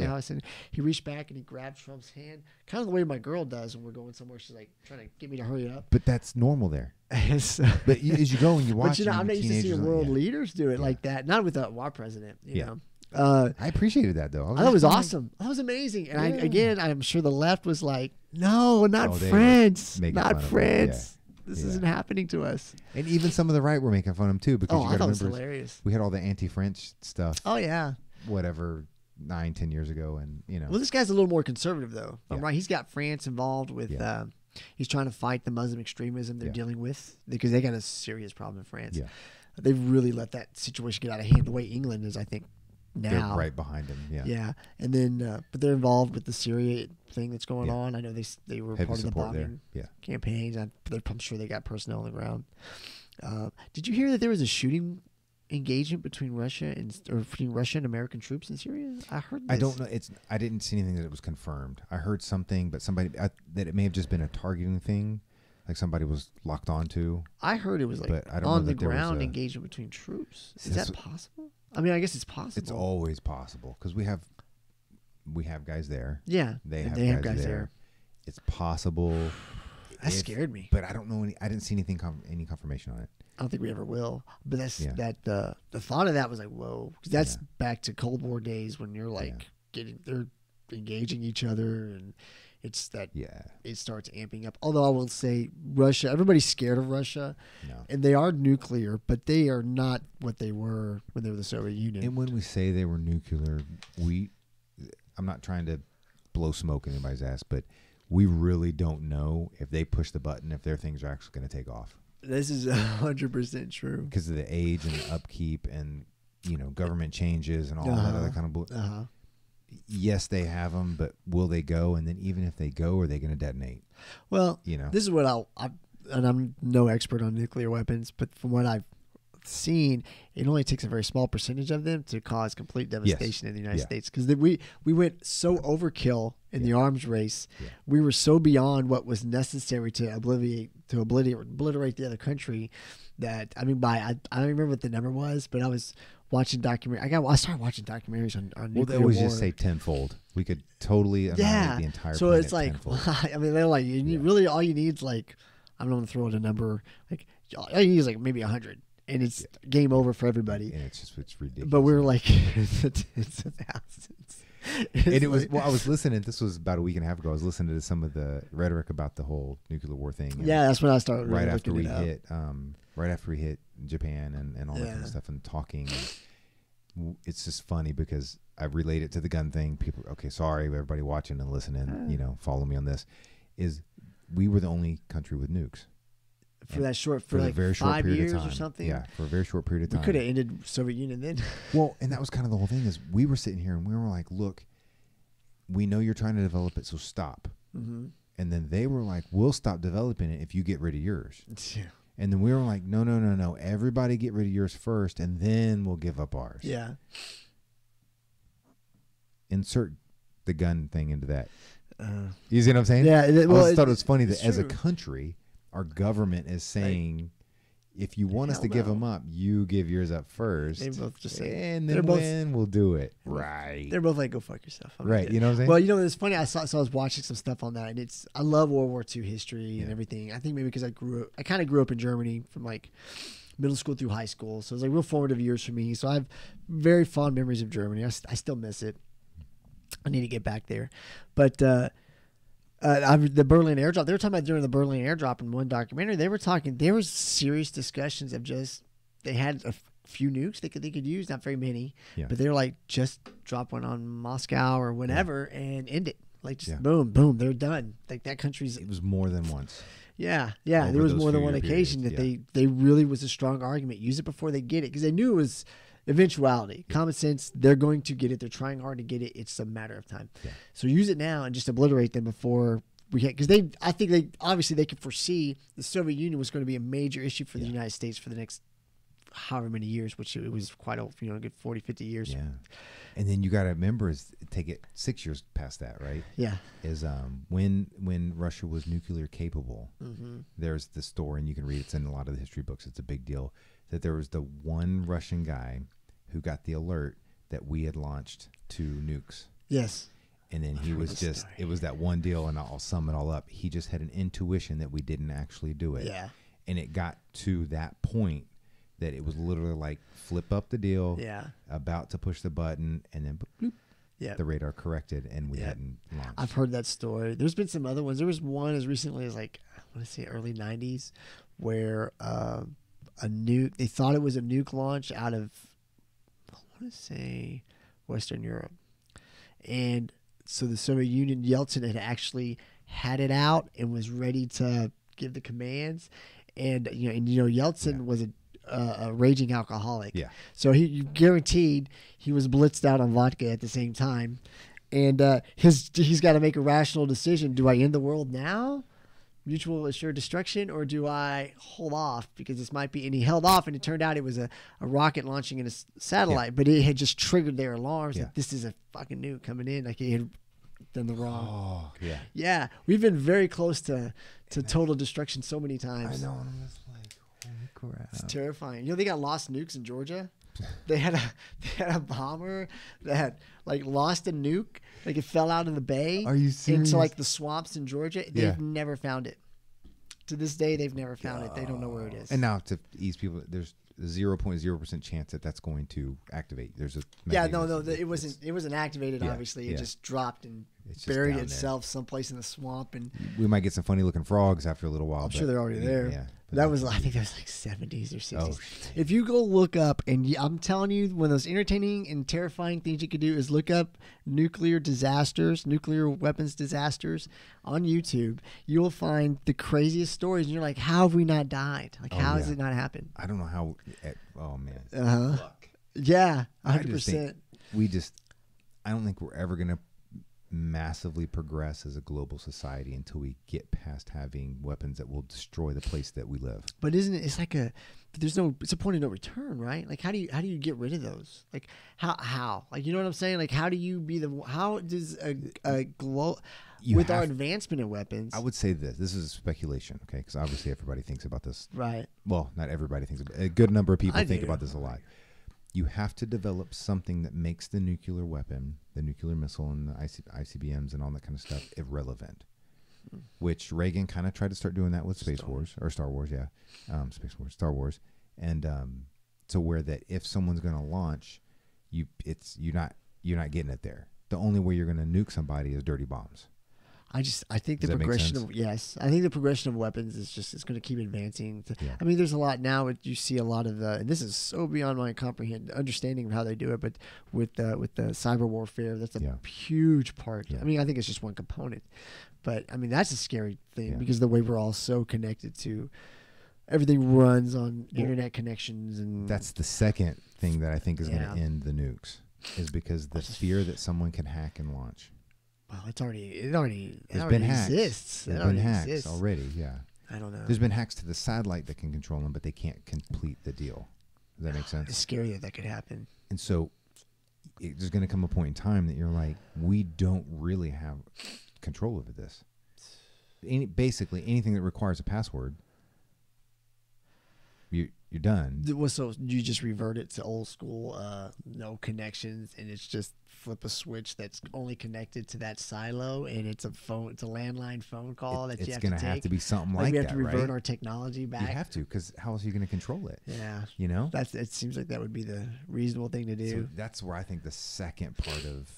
B: how I said it? He reached back and he grabbed Trump's hand, kind of the way my girl does when we're going somewhere. She's like trying to get me to hurry up.
A: But that's normal there. But as you go and you watch,
B: but I'm not used to seeing world leaders do it like that. Not with our president. You know.
A: I appreciated that though.
B: I thought it was awesome. That was amazing. And I'm sure the left was like, "No, not France, not France. This isn't happening to us."
A: And even some of the right were making fun of him too, because you
B: I thought it was hilarious.
A: We had all the anti-French stuff.
B: Oh yeah,
A: whatever, 9-10 years ago, and
B: Well, this guy's a little more conservative though. I'm right. He's got France involved with. He's trying to fight the Muslim extremism they're dealing with, because they got a serious problem in France.
A: Yeah,
B: they've really let that situation get out of hand. The way England is, I think. Now.
A: They're right behind him.
B: Yeah, and then but they're involved with the Syria thing that's going on. I know they were
A: heavy
B: part of the bombing
A: campaigns.
B: I'm sure they got personnel on the ground. Did you hear that there was a shooting engagement between Russia and American troops in Syria? I heard this.
A: I don't know. I didn't see anything that it was confirmed. I heard something, but that it may have just been a targeting thing. Like somebody was locked onto.
B: I heard it was like on the ground engagement between troops. Is that possible? I mean, I guess it's possible.
A: It's always possible because we have guys there.
B: Yeah,
A: they have guys there. It's possible.
B: That scared me.
A: But I don't know I didn't see any confirmation on it.
B: I don't think we ever will. But the thought of that was like, whoa, because that's back to Cold War days when you're like they're engaging each other, and it's that it starts amping up. Although I will say Russia, everybody's scared of Russia, and they are nuclear, but they are not what they were when they were the Soviet Union.
A: And when we say they were nuclear, I'm not trying to blow smoke in anybody's ass, but we really don't know if they push the button, if their things are actually going to take off.
B: This is 100% true.
A: Because of the age and the upkeep and, government changes and all that other kind of Yes, they have them, but will they go? And then even if they go, are they going to detonate?
B: Well, this is what and I'm no expert on nuclear weapons, but from what I've seen, it only takes a very small percentage of them to cause complete devastation in the United States. Because we went so overkill in the arms race. Yeah. We were so beyond what was necessary to obliterate the other country that, I don't remember what the number was, but I was watching documentaries. I started watching documentaries on nuclear war.
A: They always just say tenfold. We could totally annihilate the entire
B: so
A: planet.
B: It's like,
A: tenfold.
B: They're like, really all you need is like, I'm going to throw out a number, like all you need is like maybe 100. And it's game over for everybody.
A: And it's ridiculous.
B: But we were like, it's thousands.
A: And it was, I was listening, this was about a week and a half ago, I was listening to some of the rhetoric about the whole nuclear war thing.
B: Yeah, that's when I started
A: right after we hit Japan and all that kind of stuff and talking. It's just funny because I relate it to the gun thing. People, okay, sorry, everybody watching and listening, follow me on this, is we were the only country with nukes.
B: For like very 5 years or something.
A: Yeah, for a very short period of time.
B: We could have ended Soviet Union then.
A: Well, and that was kind of the whole thing is we were sitting here and we were like, look, we know you're trying to develop it, so stop. Mm-hmm. And then they were like, we'll stop developing it if you get rid of yours. Yeah. And then we were like, no. Everybody get rid of yours first, and then we'll give up ours.
B: Yeah.
A: Insert the gun thing into that. You see what I'm saying?
B: Yeah.
A: I thought it was funny that as a country, our government is saying, if you want us to give them up, you give yours up first. They both just say, and then we'll do it. Right.
B: They're both like, go fuck yourself.
A: Right. You know what I'm saying?
B: Well, it's funny. I was watching some stuff on that, and I love World War II history and everything. I think maybe because I kind of grew up in Germany from like middle school through high school. So it was like real formative years for me. So I have very fond memories of Germany. I still miss it. I need to get back there. But, the Berlin airdrop, they were talking about during the Berlin airdrop in one documentary, there was serious discussions of they had a few nukes they could use, not very many, but they were like, just drop one on Moscow or whatever and end it. Like just boom, they're done. Like that country's.
A: It was more than once.
B: Yeah. There was more than one occasion that they really was a strong argument. Use it before they get it. Because they knew it was eventuality. Common sense, they're going to get it. They're trying hard to get it. It's a matter of time. Yeah. So use it now and just obliterate them before we get, because I think they could foresee the Soviet Union was going to be a major issue for the United States for the next however many years, which it was quite a good 40, 50 years.
A: Yeah. And then you got to remember is take it 6 years past that, right?
B: Yeah.
A: Is when Russia was nuclear capable, there's the story, and you can read it's in a lot of the history books. It's a big deal that there was the one Russian guy who got the alert that we had launched 2 nukes.
B: Yes.
A: And then he was just, it was that one deal, and I'll sum it all up. He just had an intuition that we didn't actually do it.
B: Yeah.
A: And it got to that point that it was literally like flip up the deal, about to push the button, and then bloop, the radar corrected, and we hadn't launched.
B: I've heard that story. There's been some other ones. There was one as recently as like, I want to say early 90s where a nuke, they thought it was a nuke launch out of, I want to say Western Europe. And so the Soviet Union, Yeltsin had actually had it out and was ready to give the commands. And Yeltsin was a raging alcoholic.
A: Yeah.
B: So you guaranteed he was blitzed out on vodka at the same time. And he's got to make a rational decision. Do I end the world now? Mutual assured destruction, or do I hold off because this might be? And he held off, and it turned out it was a rocket launching in a satellite, but it had just triggered their alarms that this is a fucking nuke coming in. Like he had done the wrong.
A: Oh, yeah.
B: Yeah, we've been very close to total destruction so many times.
A: I know, and I'm just like, holy crap.
B: It's terrifying. They got lost nukes in Georgia. They had a bomber that had lost a nuke. Like it fell out in the bay.
A: Are you serious?
B: Into the swamps in Georgia. They've never found it. To this day, they've never found it. They don't know where it is.
A: And now to ease people, there's 0.0% chance that that's going to activate. There's a
B: it wasn't activated. Obviously, it just dropped and buried itself someplace in the swamp. And
A: we might get some funny looking frogs after a little while.
B: I'm sure they're already there.
A: Yeah.
B: I think that was 70s or 60s. If you go look up, and I'm telling you, one of those entertaining and terrifying things you could do is look up nuclear weapons disasters on YouTube. You'll find the craziest stories, and you're like, how have we not died? How has it not happened?
A: I don't know how. Oh, man.
B: Luck. Yeah, 100%.
A: I don't think we're ever going to massively progress as a global society until we get past having weapons that will destroy the place that we live.
B: But isn't it? It's it's a point of no return, right? How do you get rid of those? How? You know what I'm saying? How do you how does with our advancement in weapons?
A: I would say this is speculation, okay? Because obviously everybody thinks about this.
B: Right.
A: Well, not everybody thinks about it. A good number of people think about this a lot. You have to develop something that makes the nuclear weapon, the nuclear missile, and the ICBMs and all that kind of stuff irrelevant. Which Reagan kind of tried to start doing that with Star Wars, Star Wars, and so where that if someone's going to launch, you're not getting it there. The only way you're going to nuke somebody is dirty bombs.
B: I think the progression of weapons is going to keep advancing. I mean, there's a lot now. You see a lot of and this is so beyond my understanding of how they do it. But with the cyber warfare, that's a huge part. Yeah. I mean, I think it's just one component, but I mean that's a scary thing because the way we're all so connected to everything runs on internet connections, and
A: that's the second thing that I think is going to end the nukes is because the fear that someone can hack and launch.
B: Well, it already exists.
A: There's been hacks already, yeah.
B: I don't know.
A: There's been hacks to the satellite that can control them, but they can't complete the deal. Does that make sense?
B: It's scary that could happen.
A: And so there's going to come a point in time that you're like, we don't really have control over this. Basically, anything that requires a password, you're done.
B: So you just revert it to old school, no connections, and it's just flip a switch that's only connected to that silo, and it's a landline phone call that you have to take. It's going to have
A: to be something like that, right?
B: We have to revert our technology back.
A: You have to, because how else are you going to control it?
B: Yeah.
A: You know?
B: It seems like that would be the reasonable thing to do.
A: So that's where I think the second part of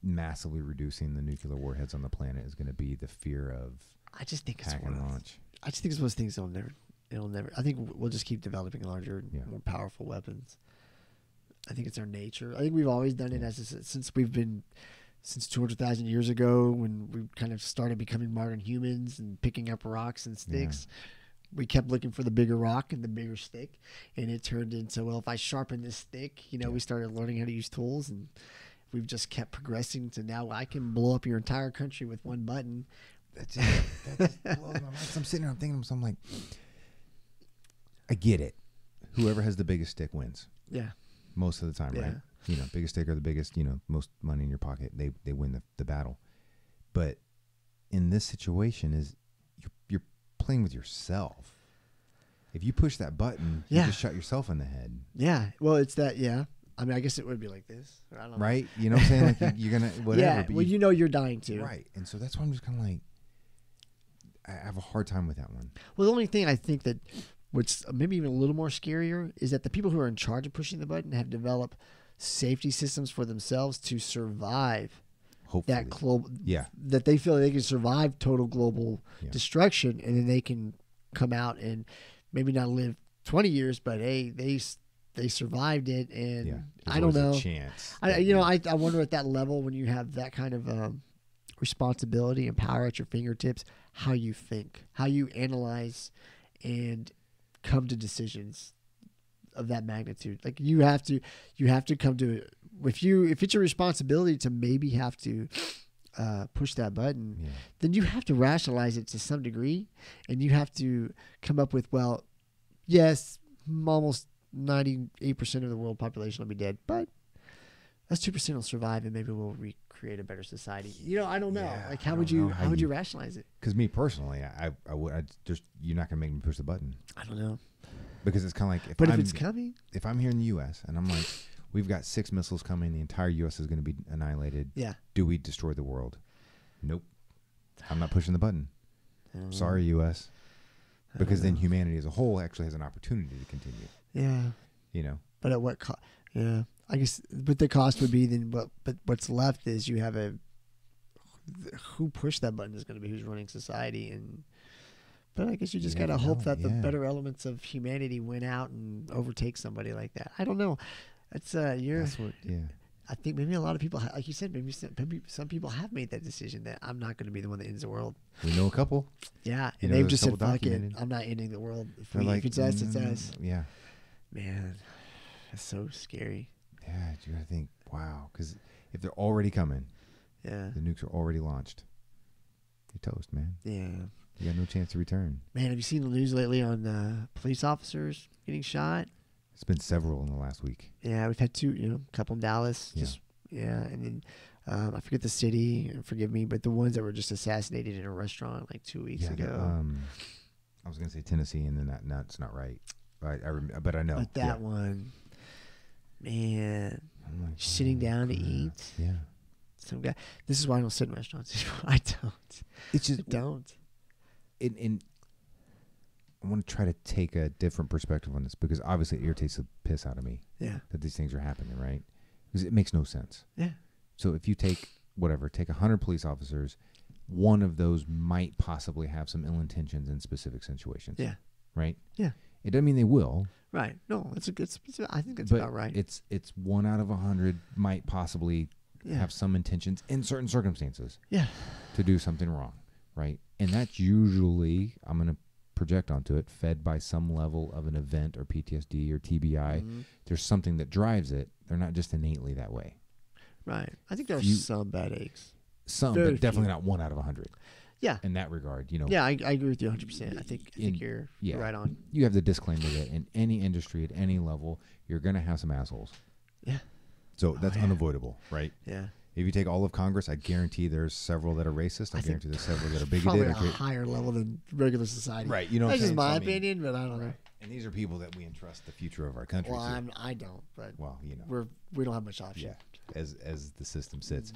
A: massively reducing the nuclear warheads on the planet is going to be the fear of
B: I just think
A: hack and launch.
B: I just think it's one of those things it'll never. I think we'll just keep developing larger, more powerful weapons. I think it's our nature. I think we've always done it since 200,000 years ago when we kind of started becoming modern humans and picking up rocks and sticks. we kept looking for the bigger rock and the bigger stick, and it turned into, well, if I sharpen this stick, we started learning how to use tools, and we've just kept progressing to now I can blow up your entire country with one button.
A: That just blows my mind. So I'm sitting there, I'm thinking, so I'm like, I get it. Whoever has the biggest stick wins.
B: Yeah.
A: Most of the time, right? Biggest stick or the biggest, most money in your pocket, they win the battle. But in this situation is you're playing with yourself. If you push that button, you just shot yourself in the head.
B: Yeah. Well, it's that, I mean, I guess it would be like this. I don't know.
A: Right? You know what I'm saying? Like you're going to, whatever.
B: Yeah,
A: but
B: well, you're dying too.
A: Right. And so that's why I'm just kind of like, I have a hard time with that one.
B: Well, the only thing I think that what's maybe even a little more scarier is that the people who are in charge of pushing the button have developed safety systems for themselves to survive.
A: Hopefully.
B: That global, that they feel they can survive total global destruction, and then they can come out and maybe not live 20 years, but hey, they survived it, and I don't know.
A: A chance.
B: I wonder at that level when you have that kind of responsibility and power at your fingertips, how you think, how you analyze, and come to decisions of that magnitude. Like you have to come to if it's your responsibility to maybe have to push that button, then you have to rationalize it to some degree, and you have to come up with, well, yes, almost 98% of the world population will be dead, but that's 2% will survive, and maybe we'll recreate a better society. I don't know. Like, how would you rationalize it?
A: Because me personally, I would just, you're not gonna make me push the button.
B: I don't know.
A: Because it's kind of like,
B: if it's coming,
A: if I'm here in the U.S. and I'm like, we've got 6 missiles coming, the entire U.S. is going to be annihilated.
B: Yeah.
A: Do we destroy the world? Nope. I'm not pushing the button. Sorry, U.S. Because then humanity as a whole actually has an opportunity to continue.
B: Yeah. But at what cost? Yeah. I guess, but the cost would be then, but what's left is you have who pushed that button is going to be who's running society, but I guess you just got to hope that the better elements of humanity win out and overtake somebody like that. I don't know. That's I think maybe a lot of people, like you said, maybe some people have made that decision that I'm not going to be the one that ends the world.
A: We know a couple.
B: Yeah, and they've just said, "Fuck it, I'm not ending the world. If it's us, it's us."
A: Yeah. Man,
B: that's so scary.
A: Yeah, you gotta think, wow, because if they're already coming, the nukes are already launched. You're toast, man.
B: Yeah.
A: You got no chance to return.
B: Man, have you seen the news lately on police officers getting shot?
A: It's been several in the last week.
B: Yeah, we've had 2, a couple in Dallas. And then I forget the city, forgive me, but the ones that were just assassinated in a restaurant like 2 weeks ago.
A: I was gonna say Tennessee, and then that's not right. But I know.
B: But that one, man, like, sitting down to eat.
A: Yeah.
B: Some guy. This is why I don't sit in restaurants. I don't.
A: It's just
B: I don't.
A: I want to try to take a different perspective on this, because obviously it irritates the piss out of me.
B: Yeah.
A: That these things are happening, right? Because it makes no sense.
B: Yeah.
A: So if you take 100 police officers, one of those might possibly have some ill intentions in specific situations.
B: Yeah.
A: Right?
B: Yeah.
A: It doesn't mean they will.
B: Right. No, I think that's about right.
A: It's 1 out of 100 might possibly have some intentions in certain circumstances.
B: Yeah.
A: To do something wrong. Right? And that's usually, I'm going to project onto it, fed by some level of an event or PTSD or TBI. Mm-hmm. There's something that drives it. They're not just innately that way.
B: Right. I think there are some bad eggs.
A: Some, but definitely not 1 out of 100.
B: Yeah.
A: In that regard,
B: Yeah, I agree with you 100%. I think you're right on.
A: You have the disclaimer that in any industry at any level, you're going to have some assholes.
B: Yeah.
A: So that's unavoidable, right?
B: Yeah.
A: If you take all of Congress, I guarantee there's several that are racist. I guarantee there's several that are bigoted.
B: Probably a higher level than regular society.
A: Right.
B: That's just my opinion, but I don't know.
A: And these are people that we entrust the future of our country
B: to.
A: Well,
B: I don't, but
A: we
B: don't have much option.
A: Yeah, as the system sits.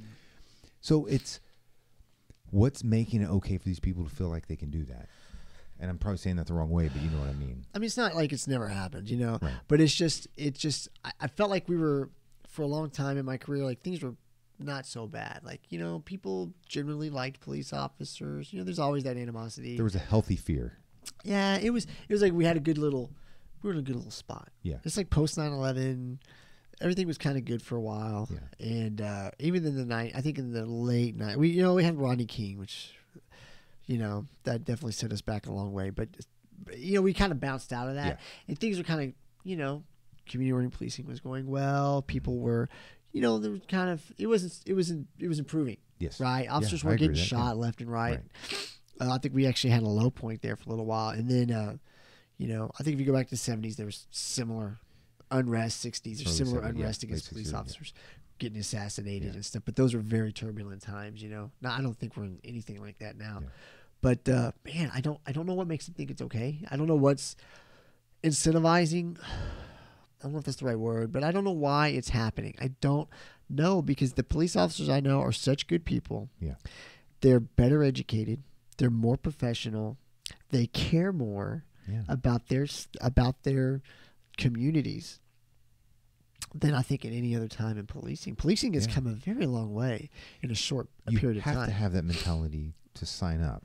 A: So it's what's making it okay for these people to feel like they can do that? And I'm probably saying that the wrong way, but you know what I mean.
B: I mean, it's not like it's never happened,
A: Right.
B: But it's just I felt like we were, for a long time in my career, like things were not so bad. Like, people generally liked police officers. There's always that animosity.
A: There was a healthy fear.
B: Yeah, it was like we were in a good little spot.
A: Yeah.
B: It's like post 9/11, everything was kind of good for a while.
A: Yeah.
B: And even in the night, I think in the late night, we had Rodney King, which that definitely set us back a long way. But we kind of bounced out of that, and things were kind of, community oriented policing was going well. People were, there was kind of, it was improving.
A: Yes.
B: Right. Officers weren't getting shot left and right. I think we actually had a low point there for a little while, and then, I think if you go back to the 70s, there was similar unrest. 60s or similar unrest against police officers getting assassinated and stuff. But those were very turbulent times. Now I don't think we're in anything like that now. Yeah. But man, I don't know what makes them think it's okay. I don't know what's incentivizing. I don't know if that's the right word, but I don't know why it's happening. I don't know, because the police officers I know are such good people.
A: Yeah,
B: they're better educated. They're more professional. They care more about their communities than I think at any other time in policing. Policing has come a very long way in a short period of time.
A: You have to have that mentality to sign up.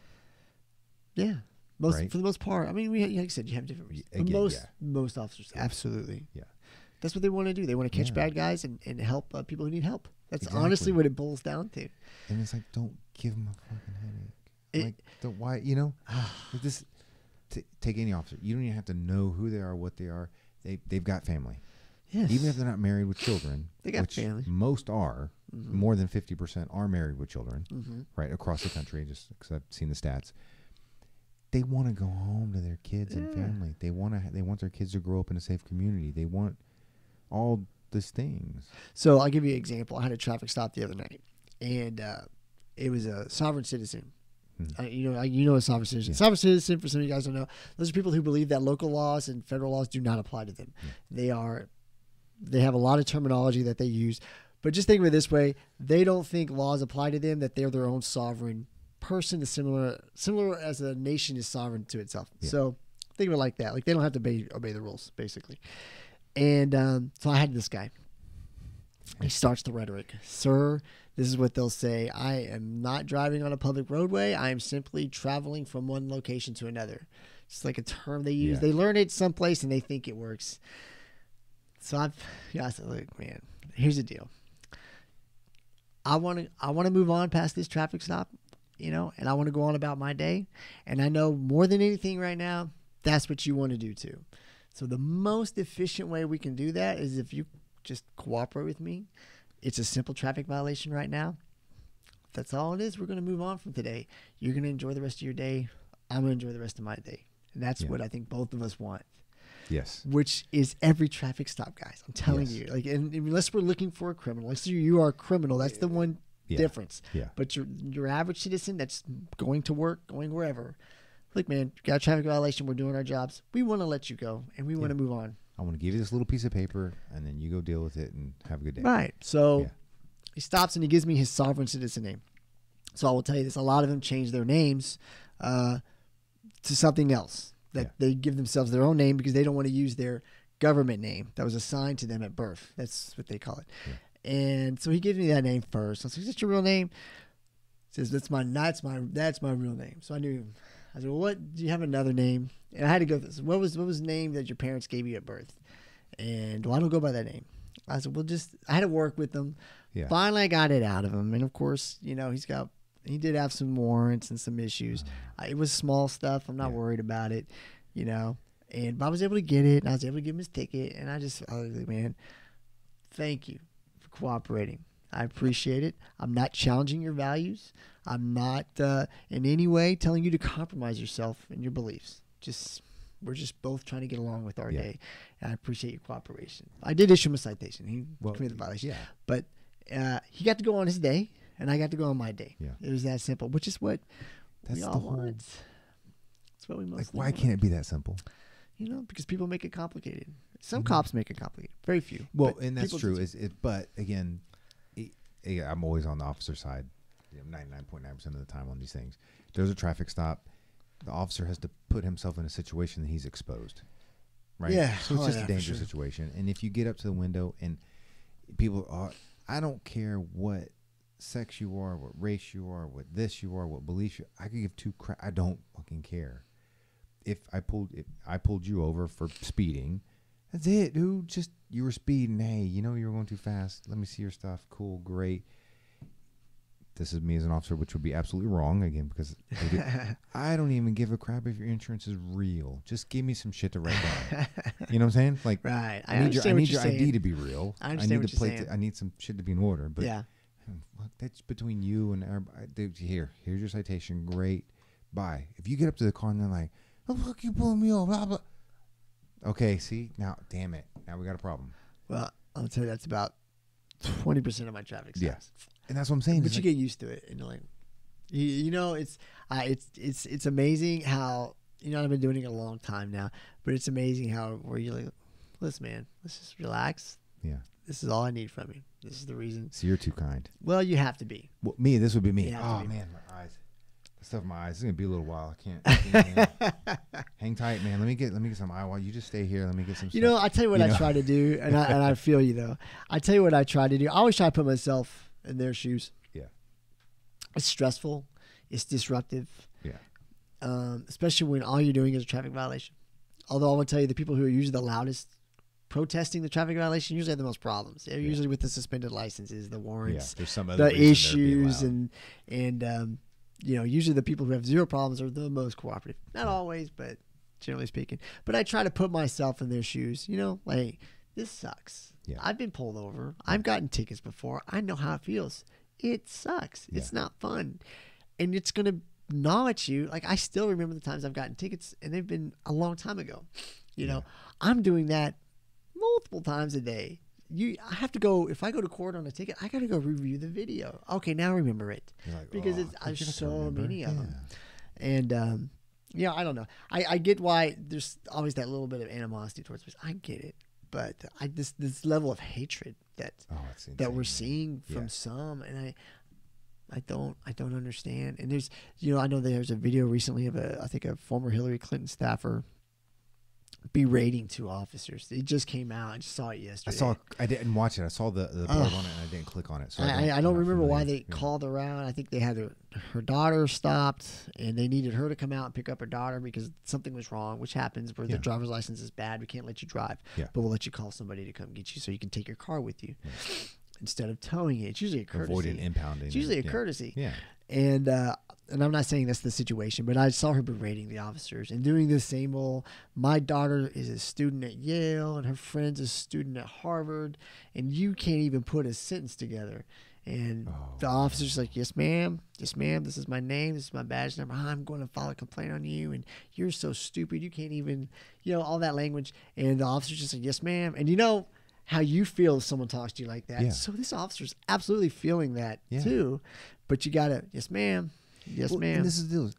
B: Yeah. For the most part. I mean, like I said, you have different reasons. Most officers, absolutely.
A: Yeah.
B: That's what they want to do. They want to catch bad guys and help people who need help. That's honestly what it boils down to.
A: And it's like, don't give them a fucking headache. Why, this, take any officer. You don't even have to know who they are, what they are. They've got family.
B: Yes.
A: Even if they're not married with children,
B: they got family.
A: Most are, more than 50% are married with children, right, across the country, just because I've seen the stats. They want to go home to their kids and family. They want their kids to grow up in a safe community. They want all these things.
B: So I'll give you an example. I had a traffic stop the other night, and it was a sovereign citizen. A sovereign citizen. Sovereign citizen, for some of you guys don't know, those are people who believe that local laws and federal laws do not apply to them. They have a lot of terminology that they use, but just think of it this way: they don't think laws apply to them, that they're their own sovereign person, similar as a nation is sovereign to itself. So think of it like that. Like, they don't have to obey the rules, basically. And so I had this guy. He starts the rhetoric. Sir, this is what they'll say: I am not driving on a public roadway. I am simply traveling from one location to another. It's like a term they use. They learn it someplace and they think it works. So I said, look, man, here's the deal. I want to move on past this traffic stop, and I want to go on about my day. And I know more than anything right now, that's what you want to do too. So the most efficient way we can do that is if you just cooperate with me. It's a simple traffic violation right now. If that's all it is, we're going to move on from today. You're going to enjoy the rest of your day. I'm going to enjoy the rest of my day. And that's what I think both of us want.
A: Yes.
B: Which is every traffic stop, guys. I'm telling you. Like, and unless we're looking for a criminal, let's say you are a criminal, that's the one difference. Yeah. But your average citizen that's going to work, going wherever, look, man, got a traffic violation. We're doing our jobs. We want to let you go, and we want to move on.
A: I want to give you this little piece of paper, and then you go deal with it and have a good day.
B: Right. So he stops and he gives me his sovereign citizen name. So I will tell you this: a lot of them change their names to something else. That they give themselves their own name because they don't want to use their government name that was assigned to them at birth. That's what they call it. Yeah. And so he gives me that name first. I was like, "Is that your real name?" He says, that's my real name. So I knew. I said, well, what do you have another name? And I had to go through this. What was the name that your parents gave you at birth? And well, I don't go by that name. I said, well, I had to work with them. Yeah. Finally, I got it out of him. And of course, he did have some warrants and some issues. It was small stuff. I'm not worried about it, but I was able to get it, and I was able to give him his ticket. And I was like, man, thank you for cooperating. I appreciate it. I'm not challenging your values. I'm not in any way telling you to compromise yourself and your beliefs. We're just both trying to get along with our day. And I appreciate your cooperation. I did issue him a citation. He committed the violation. Yeah. But he got to go on his day, and I got to go on my day. Yeah. It was that simple, which is what we all want. That's what we mostly
A: why can't it be that simple?
B: Because people make it complicated. Some cops make it complicated. Very few.
A: Well, and that's true. But again, I'm always on the officer side. 99.9% of the time on these things. There's a traffic stop. The officer has to put himself in a situation that he's exposed, right?
B: Yeah.
A: So it's just a dangerous situation. And if you get up to the window and people are, I don't care what sex you are, what race you are, what this you are, what beliefs you are, I could give two crap. I don't fucking care. If I pulled you over for speeding, that's it, dude. Just, you were speeding. Hey, you were going too fast. Let me see your stuff. Cool, great. this is me as an officer, which would be absolutely wrong again because I don't even give a crap if your insurance is real. Just give me some shit to write down. You know what I'm saying? Like,
B: right.
A: I need your ID to be real.
B: I understand what you're saying.
A: I need some shit to be in order. But
B: yeah,
A: look, that's between you and everybody. Dude, here's your citation. Great. Bye. If you get up to the car and they're like, "Oh, fuck, you pulling me over," blah blah. Okay, see now, damn it, now we got a problem.
B: Well, I'll tell you that's about 20% of my traffic stops.
A: Yeah, and that's what I'm saying.
B: But you get used to it, and like, you know, it's amazing how I've been doing it a long time now, but it's amazing how where you're like, listen, man, let's just relax.
A: Yeah,
B: this is all I need from you. This is the reason.
A: So you're too kind.
B: Well, you have to be.
A: Well, this would be me. Oh man, my eyes. The stuff in my eyes. It's gonna be a little while. I can't. Hang tight, man. Let me get some eye water. You just stay here. Let me get some.
B: You know, I tell you what I try to do, and I feel you though. I tell you what I try to do. I always try to put myself in their shoes.
A: Yeah.
B: It's stressful. It's disruptive.
A: Yeah.
B: Especially when all you're doing is a traffic violation. Although I will tell you, the people who are usually the loudest protesting the traffic violation usually have the most problems. They're usually with the suspended licenses, the warrants,
A: there's some other
B: the issues, and usually the people who have zero problems are the most cooperative. Not always, but generally speaking. But I try to put myself in their shoes. Like, this sucks.
A: Yeah.
B: I've been pulled over. I've gotten tickets before. I know how it feels. It sucks. Yeah. It's not fun. And it's going to gnaw at you. Like, I still remember the times I've gotten tickets, and they've been a long time ago. I'm doing that multiple times a day. I have to go, if I go to court on a ticket, I got to go review the video. Okay, now remember it.
A: Like,
B: because there's so many of them. And, I don't know. I get why there's always that little bit of animosity towards me. I get it. But this level of hatred that we're seeing from some, and I don't understand. And there's, I know there's a video recently of I think a former Hillary Clinton staffer berating two officers. It just came out. I just saw it yesterday.
A: I didn't watch it. I saw the part on it and I didn't click on it. So
B: I don't remember why they called her out. I think they had her daughter stopped and they needed her to come out and pick up her daughter because something was wrong, which happens where the driver's license is bad. We can't let you drive, but we'll let you call somebody to come get you so you can take your car with you instead of towing it. It's usually a courtesy.
A: Avoiding impounding.
B: It's usually a courtesy.
A: Yeah.
B: And I'm not saying that's the situation, but I saw her berating the officers and doing the same old, my daughter is a student at Yale and her friend's a student at Harvard, and you can't even put a sentence together. And the officer's like, yes, ma'am. Yes, ma'am. This is my name. This is my badge number. I'm going to file a complaint on you. And you're so stupid. You can't even, all that language. And the officer's just like, yes, ma'am. And how you feel if someone talks to you like that. Yeah. So this officer's absolutely feeling that too. But you got to, yes, ma'am. Yes, ma'am.
A: And this is the deal.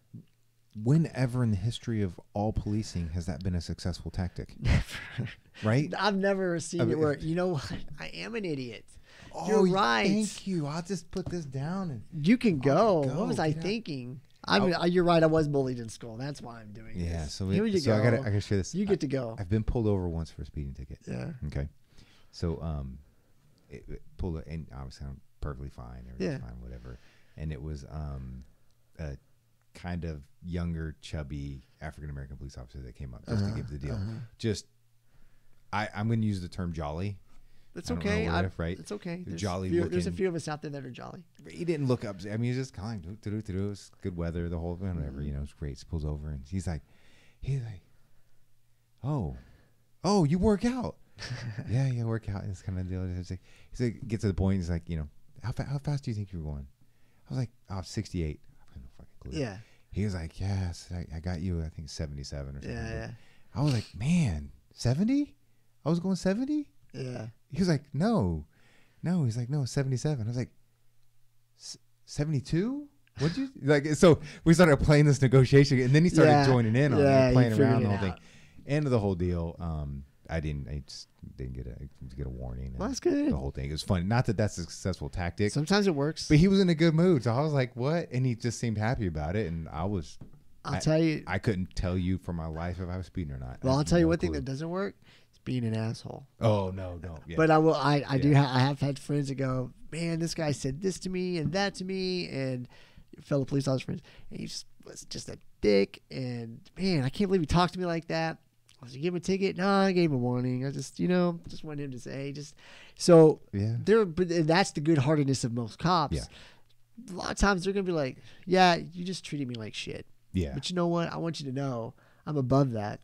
A: Whenever in the history of all policing has that been a successful tactic? Never. Right?
B: I've never seen it where, you know what? I am an idiot. You're right.
A: Thank you. I'll just put this down. And
B: you can go. What was I thinking? You're right. I was bullied in school. That's why I'm doing this.
A: Yeah. So
B: Here you go.
A: I gotta share this.
B: You get to go.
A: I've been pulled over once for a speeding ticket.
B: Yeah.
A: Okay. So it pulled it, and obviously I'm perfectly fine. Everything's fine, whatever. And it was a kind of younger, chubby African American police officer that came up just to give the deal. Just I'm going to use the term jolly.
B: That's okay.
A: Right?
B: It's okay.
A: There's
B: a few of us out there that are jolly.
A: He didn't look up. I mean, he's just kind of it was good weather, the whole thing, whatever. It's great. He pulls over and he's like, oh, you work out. yeah, work out. It's kind of deal. He's like, get to the point. He's like, how fast do you think you were going? I was like, 68. I have no fucking clue.
B: Yeah.
A: He was like, yes, I got you. I think 77 or something.
B: Yeah.
A: I was like, man, 70? I was going 70.
B: Yeah.
A: He was like, no. He's like, no, 77. I was like, 72? What'd you like? So we started playing this negotiation, and then he started joining in on it, playing around the whole thing. End of the whole deal. I just didn't get a warning.
B: Well, that's good.
A: The whole thing. It was fun. Not that that's a successful tactic.
B: Sometimes it works.
A: But he was in a good mood, so I was like, "What?" And he just seemed happy about it, and I'll
B: tell you,
A: I couldn't tell you for my life if I was speeding or not.
B: Well, I'll tell you one thing that doesn't work. Being an asshole.
A: Oh no. Yeah.
B: But I will. I have had friends that go, man, this guy said this to me and that to me, and fellow police officer friends, and he was just a dick. And man, I can't believe he talked to me like that. I was like, give him a ticket. No, I gave him a warning. I just wanted him to say, so. Yeah. But that's the good-heartedness of most cops. Yeah. a lot of times they're gonna be like, yeah, you just treated me like shit.
A: Yeah.
B: But you know what? I want you to know I'm above that.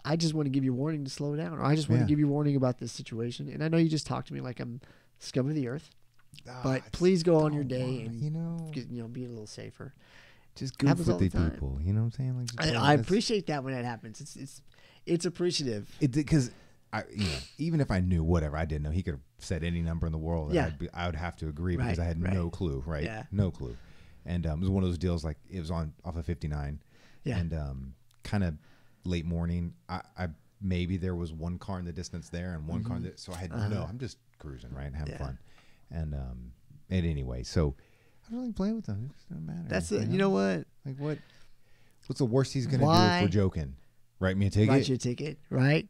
B: I just want to give you a warning to slow down, or I just want to give you a warning about this situation. And I know you just talked to me like I'm scum of the earth, but please go on your day and be a little safer.
A: Just goof with the people. You know what I'm saying? Like,
B: I appreciate that when that happens. It's appreciative.
A: Because even if I knew whatever, I didn't know. He could have said any number in the world.
B: Yeah.
A: I would have to agree because I had no clue. Right.
B: Yeah.
A: No clue. And it was one of those deals like it was off of 59.
B: Yeah.
A: And kind of late morning. I maybe there was one car in the distance there and one car so I had I'm just cruising, right, having fun. And anyway, so I don't really play with them. It just doesn't matter.
B: That's it. You know what?
A: Like what's the worst he's gonna do if we're joking? Write me a ticket.
B: Write you a ticket, right?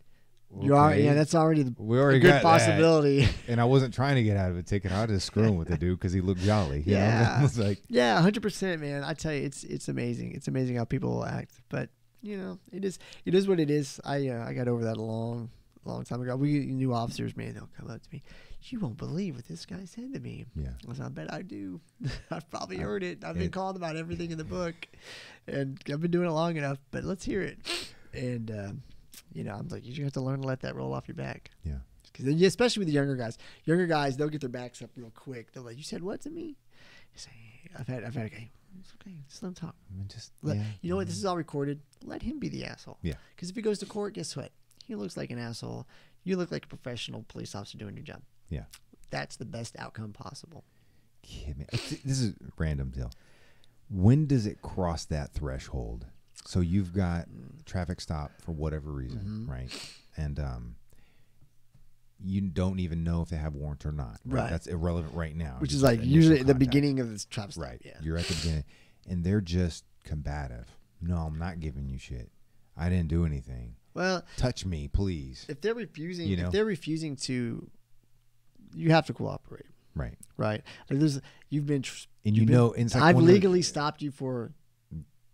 A: Okay.
B: That's already
A: a
B: good possibility.
A: That. And I wasn't trying to get out of a ticket. I was just screwing with the dude because he looked jolly. You know? It was like
B: 100%, man. I tell you, it's amazing. It's amazing how people will act. But it is what it is. I got over that a long time ago. We new officers, man, they'll come up to me. You won't believe what this guy said to me.
A: Yeah.
B: I bet I do. I've probably heard it. I've been called about everything in the book, and I've been doing it long enough. But let's hear it. And I'm like, you have to learn to let that roll off your back.
A: Yeah.
B: Because especially with the younger guys. Younger guys, they'll get their backs up real quick. They're like, you said what to me? You say, I've had a guy. It's okay. Just let him talk. You know what? This is all recorded. Let him be the asshole.
A: Yeah.
B: Because if he goes to court, guess what? He looks like an asshole. You look like a professional police officer doing your job.
A: Yeah.
B: That's the best outcome possible.
A: Yeah, man. This is a random deal. When does it cross that threshold? So you've got traffic stop for whatever reason, right? And you don't even know if they have warrant or not. Right. That's irrelevant right now.
B: Which is like usually at the beginning of this traffic stop.
A: Right.
B: Yeah.
A: You're at the beginning. And they're just combative. No, I'm not giving you shit. I didn't do anything.
B: Well,
A: touch me, please.
B: If they're refusing, to, you have to cooperate.
A: Right.
B: Right. Like
A: I've
B: legally stopped you for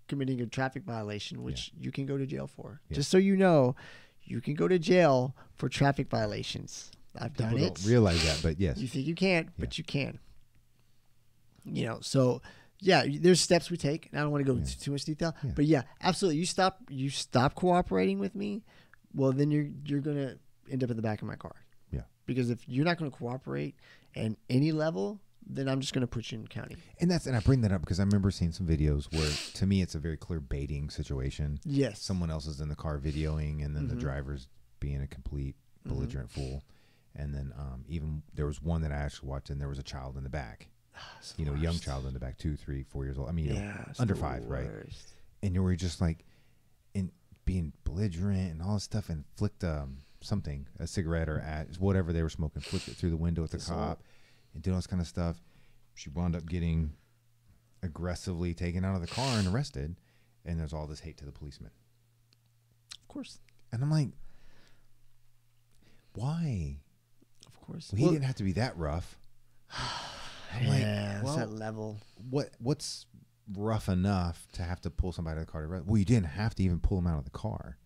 B: committing a traffic violation, which you can go to jail for. Yeah. Just so you know, you can go to jail for traffic violations. I've done it.
A: People don't realize that, but yes.
B: You think you can't, but you can. So there's steps we take, and I don't want to go into too much detail, but absolutely. You stop cooperating with me, well, then you're gonna end up in the back of my car.
A: Yeah.
B: Because if you're not going to cooperate at any level, then I'm just going to put you in county.
A: And I bring that up because I remember seeing some videos where, to me, it's a very clear baiting situation.
B: Yes.
A: Someone else is in the car videoing, and then the driver's being a complete belligerent fool. And then even there was one that I actually watched, and there was a child in the back. Young child in the back, 2, 3, 4 years old. I mean, under 5, right? And you were just like, being belligerent and all this stuff, and flicked a cigarette or whatever they were smoking, flipped it through the window at the cop, and did all this kind of stuff. She wound up getting aggressively taken out of the car and arrested, and there's all this hate to the policeman.
B: Of course.
A: And I'm like, why?
B: Of course.
A: Well, he didn't have to be that rough.
B: I'm it's that level.
A: What's rough enough to have to pull somebody out of the car to arrest? Well, you didn't have to even pull him out of the car.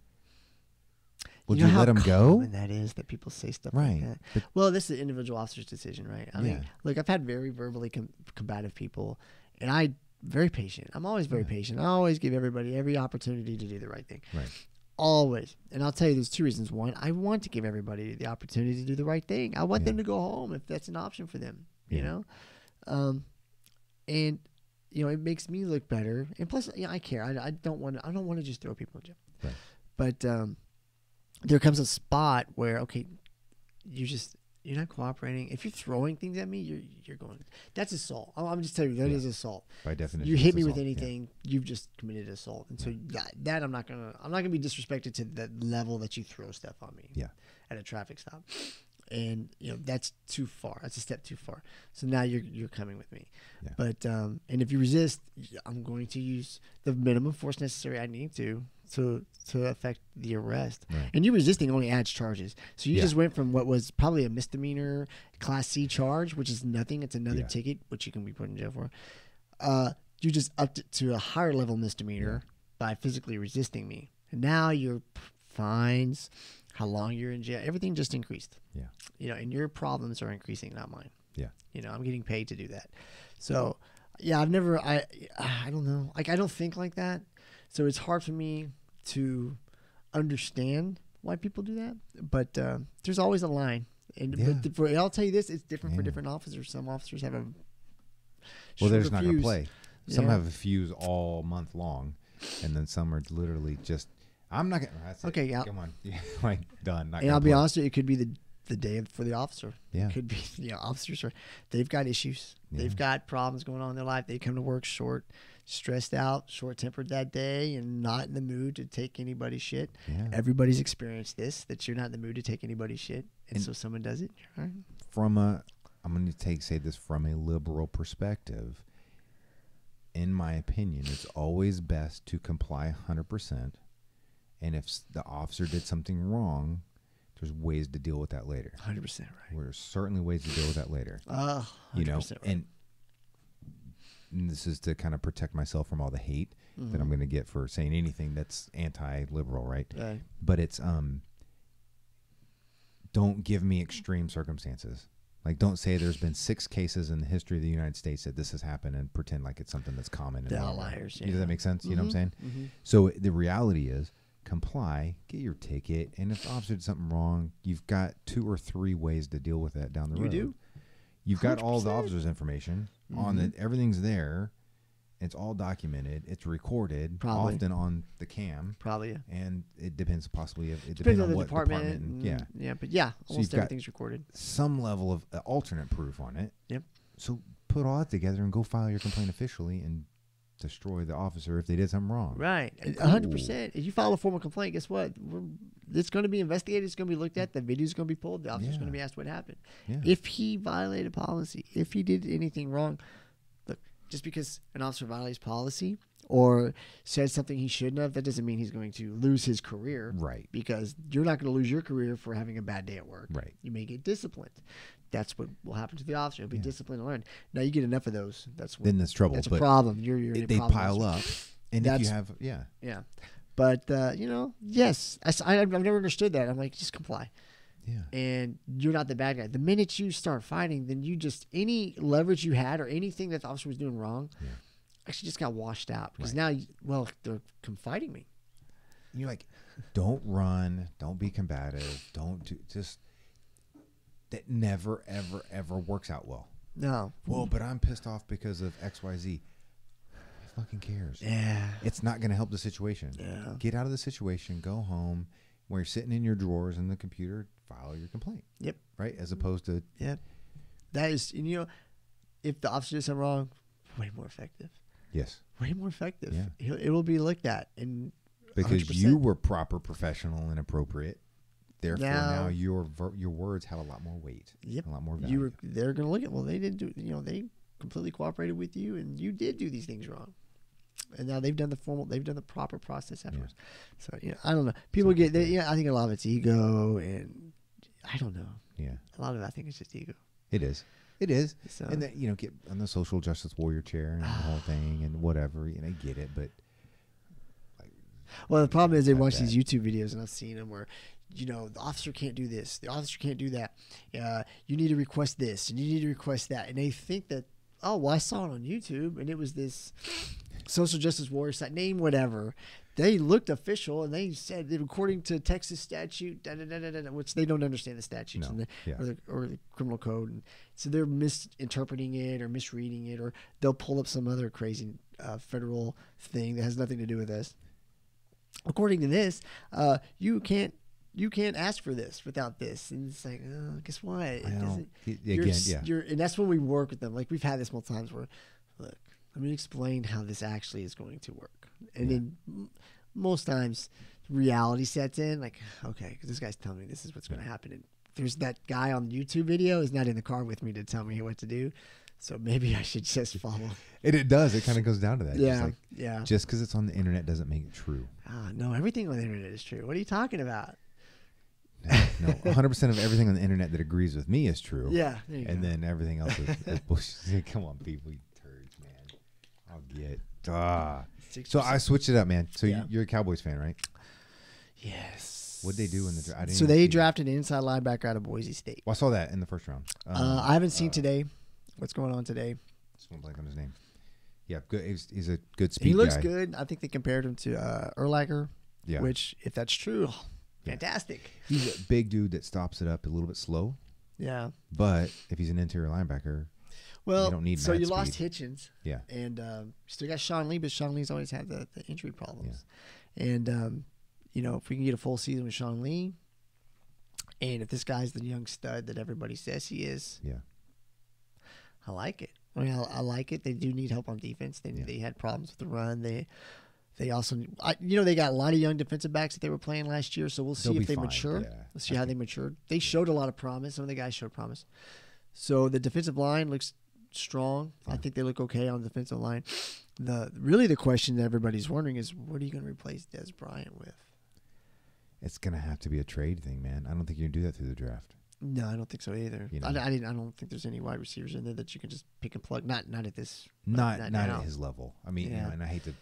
A: Would you let him go?
B: That is that people say stuff like that. Well, this is an individual officer's decision, right? I mean, look, I've had very verbally combative people, and I'm very patient. I'm always very patient. I always give everybody every opportunity to do the right thing.
A: Right.
B: Always. And I'll tell you, there's 2 reasons. One, I want to give everybody the opportunity to do the right thing. I want them to go home if that's an option for them. You know, and it makes me look better. And plus, I care. I don't want to just throw people in jail.
A: Right.
B: But there comes a spot where you're not cooperating. If you're throwing things at me, you're going. That's assault. I'm just telling you that is assault.
A: By definition,
B: you hit me with anything, you've just committed assault. And so that I'm not gonna be disrespected to the level that you throw stuff on me.
A: Yeah.
B: At a traffic stop. And that's too far. That's a step too far. So now you're coming with me. Yeah. But and if you resist, I'm going to use the minimum force necessary I need to affect the arrest. Right. And you resisting only adds charges. So you just went from what was probably a misdemeanor Class C charge, which is nothing. It's another ticket, which you can be put in jail for. You just upped it to a higher level misdemeanor by physically resisting me. And now your fines, how long you're in jail. Everything just increased.
A: Yeah.
B: You know, and your problems are increasing, not mine.
A: Yeah.
B: You know, I'm getting paid to do that. So, yeah, I've never, I don't know. Like, I don't think like that. So it's hard for me to understand why people do that. But there's always a line. And but I'll tell you this, it's different for different officers. Some officers have a
A: they're just not going to play. Some have a fuse all month long, and then some are literally just, I'm not going to. Okay, yeah. Come on. Like, done.
B: And I'll be honest with you, it could be the day for the officer. Yeah. It could be, officers they've got issues. Yeah. They've got problems going on in their life. They come to work stressed out, short-tempered that day, and not in the mood to take anybody's shit. Yeah. Everybody's experienced this, that you're not in the mood to take anybody's shit, and so someone does it. Right.
A: I'm going to say this from a liberal perspective. In my opinion, it's always best to comply 100%. And if the officer did something wrong, there's ways to deal with that later.
B: 100% right.
A: There's certainly ways to deal with that later.
B: 100% right.
A: And this is to kind of protect myself from all the hate that I'm going to get for saying anything that's anti-liberal, right?
B: Right.
A: But it's don't give me extreme circumstances. Like, don't say there's been 6 cases in the history of the United States that this has happened and pretend like it's something that's common.
B: The outliers.
A: Does that make sense? You know what I'm saying? Mm-hmm. So the reality is, comply, get your ticket, and if the officer did something wrong, you've got 2 or 3 ways to deal with that down the road.
B: You do.
A: You've 100%. Got all the officer's information on it. Everything's there. It's all documented. It's recorded, often on the cam.
B: Probably, yeah.
A: And it depends possibly. It depends on
B: the
A: what department.
B: But almost everything's recorded.
A: Some level of alternate proof on it.
B: Yep.
A: So put all that together and go file your complaint officially and destroy the officer if they did something wrong.
B: Right. 100%. If you file a formal complaint, guess what? It's going to be investigated. It's going to be looked at. The video's going to be pulled. The officer's going to be asked what happened. Yeah. If he violated policy, if he did anything wrong, look, just because an officer violates policy or said something he shouldn't have, that doesn't mean he's going to lose his career.
A: Right.
B: Because you're not going to lose your career for having a bad day at work.
A: Right.
B: You may get disciplined. That's what will happen to the officer. He'll be disciplined and learn. Now you get enough of those.
A: Then that's trouble.
B: That's a problem. You're in a problem.
A: They pile up. And if you have,
B: yeah. But, yes. I've never understood that. I'm like, just comply.
A: Yeah.
B: And you're not the bad guy. The minute you start fighting, then any leverage you had or anything that the officer was doing wrong actually just got washed out. Because now, they're confiding me.
A: You're like, don't run. Don't be combative. Don't do just. That never, ever, ever works out well.
B: No.
A: Well, but I'm pissed off because of XYZ. Who fucking cares?
B: Yeah.
A: It's not going to help the situation.
B: Yeah.
A: Get out of the situation. Go home. Where you're sitting in your drawers in the computer, file your complaint.
B: Yep.
A: Right? As opposed to...
B: Yep. That is, if the officer did something wrong, way more effective.
A: Yes.
B: Way more effective.
A: Yeah.
B: It will be looked at. And
A: because
B: 100%.
A: You were proper, professional, and appropriate. Therefore, now your words have a lot more weight.
B: Yep.
A: A lot more value.
B: They're going to look at, they didn't do, they completely cooperated with you, and you did do these things wrong. And now they've done the proper process afterwards. Yeah. So, I don't know. People I think a lot of it's ego, and I don't know.
A: Yeah.
B: A lot of it, I think it's just ego.
A: It is. It is. So, and then, get on the social justice warrior chair and the whole thing and whatever, I get it, but.
B: Well, the problem is they watch these YouTube videos, and I've seen them where, the officer can't do this. The officer can't do that. You need to request this, and you need to request that. And they think that, I saw it on YouTube, and it was this social justice warrior site, name whatever. They looked official, and they said that according to Texas statute, which they don't understand the statutes or the criminal code. And so they're misinterpreting it or misreading it, or they'll pull up some other crazy federal thing that has nothing to do with this. According to this, you can't ask for this without this. And it's like, guess what? And that's when we work with them. Like, we've had this multiple times where, look, let me explain how this actually is going to work. And then most times reality sets in, like, okay, because this guy's telling me this is what's going to happen. And there's that guy on the YouTube video is not in the car with me to tell me what to do. So maybe I should just follow.
A: And it does. It kind of goes down to that.
B: Yeah.
A: Just because it's on the internet doesn't make it true.
B: No, everything on the internet is true. What are you talking about?
A: No, 100% of everything on the internet that agrees with me is true.
B: Yeah.
A: And then everything else is bullshit. Come on, people, you turds, man. I'll get. So I switched it up, man. So you're a Cowboys fan, right?
B: Yes.
A: What'd they do in the draft?
B: So they drafted an inside linebacker out of Boise State.
A: Well, I saw that in the first round.
B: I haven't seen today. What's going on today?
A: Just won't blank on his name. Yeah, good. He's a good speed guy.
B: He looks good. I think they compared him to Urlacher.
A: Yeah.
B: Which, if that's true, fantastic.
A: He's a big dude that stops it up a little bit slow.
B: Yeah.
A: But if he's an interior linebacker,
B: well,
A: you don't need
B: so you
A: speed.
B: lost Hitchens.
A: Yeah.
B: And still got Sean Lee, but Sean Lee's always had the injury problems. Yeah. And, if we can get a full season with Sean Lee, and if this guy's the young stud that everybody says he is, I like it. I mean, I like it. They do need help on defense. They had problems with the run. They also, they got a lot of young defensive backs that they were playing last year, so we'll see if they mature. Yeah. We'll see how they matured. They showed a lot of promise. Some of the guys showed promise. So the defensive line looks strong. Yeah. I think they look okay on the defensive line. The question that everybody's wondering is, what are you going to replace Des Bryant with?
A: It's going to have to be a trade thing, man. I don't think you can do that through the draft.
B: No, I don't think so either. I don't think there's any wide receivers in there that you can just pick and plug. Not at this.
A: Not at his level. I mean, and I hate to.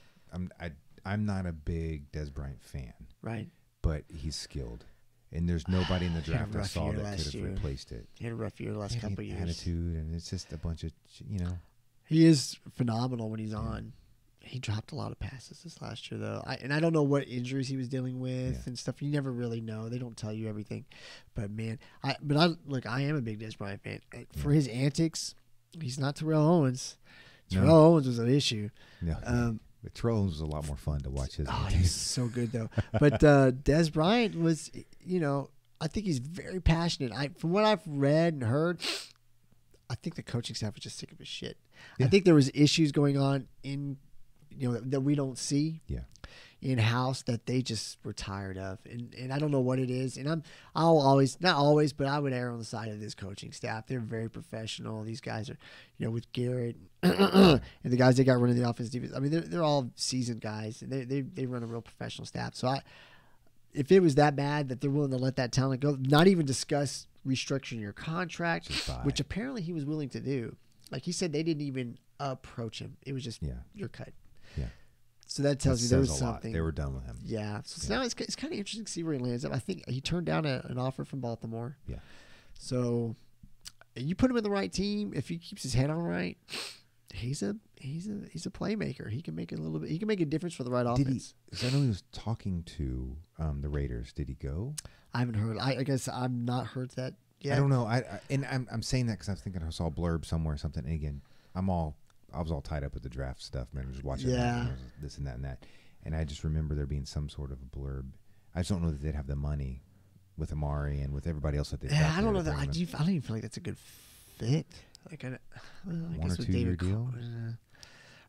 A: I'm not a big Des Bryant fan.
B: Right.
A: But he's skilled, and there's nobody in the draft I saw that could have replaced it.
B: He had a rough year the last couple of years.
A: Attitude, and it's just a bunch of
B: He is phenomenal when he's on. He dropped a lot of passes this last year, though. I don't know what injuries he was dealing with and stuff. You never really know. They don't tell you everything. But man, I am a big Des Bryant fan. For his antics, he's not Terrell Owens. Terrell Owens was an issue.
A: No. But Terrell Owens was a lot more fun to watch his.
B: Oh, he's so good though. But Des Bryant was, I think he's very passionate. From what I've read and heard, I think the coaching staff was just sick of his shit. Yeah. I think there was issues going on that we don't see in-house that they just were tired of. And I don't know what it is. And I'll always, not always, but I would err on the side of this coaching staff. They're very professional. These guys are, with Garrett and the guys they got running the offense defense. I mean, they're all seasoned guys. And they run a real professional staff. So if it was that bad that they're willing to let that talent go, not even discuss restructuring your contract, which apparently he was willing to do. Like he said, they didn't even approach him. It was just, you're cut.
A: Yeah.
B: So that tells me there was something.
A: They were done with him.
B: Yeah. So now it's kind of interesting to see where he lands up. I think he turned down an offer from Baltimore.
A: Yeah.
B: So you put him in the right team. If he keeps his head on right, he's a playmaker. He can make a little bit. He can make a difference for the right offense.
A: I know he was talking to the Raiders. Did he go?
B: I haven't heard. I guess I've not heard that yet.
A: I don't know. I'm saying that because I was thinking I saw a blurb somewhere or something. And again, I was all tied up with the draft stuff, man. Just watching this and that and that. And I just remember there being some sort of a blurb. I just don't know that they'd have the money with Amari and with everybody else that they.
B: Yeah, I don't know that. I don't even feel like that's a good fit. Like I
A: one or 2 year deal.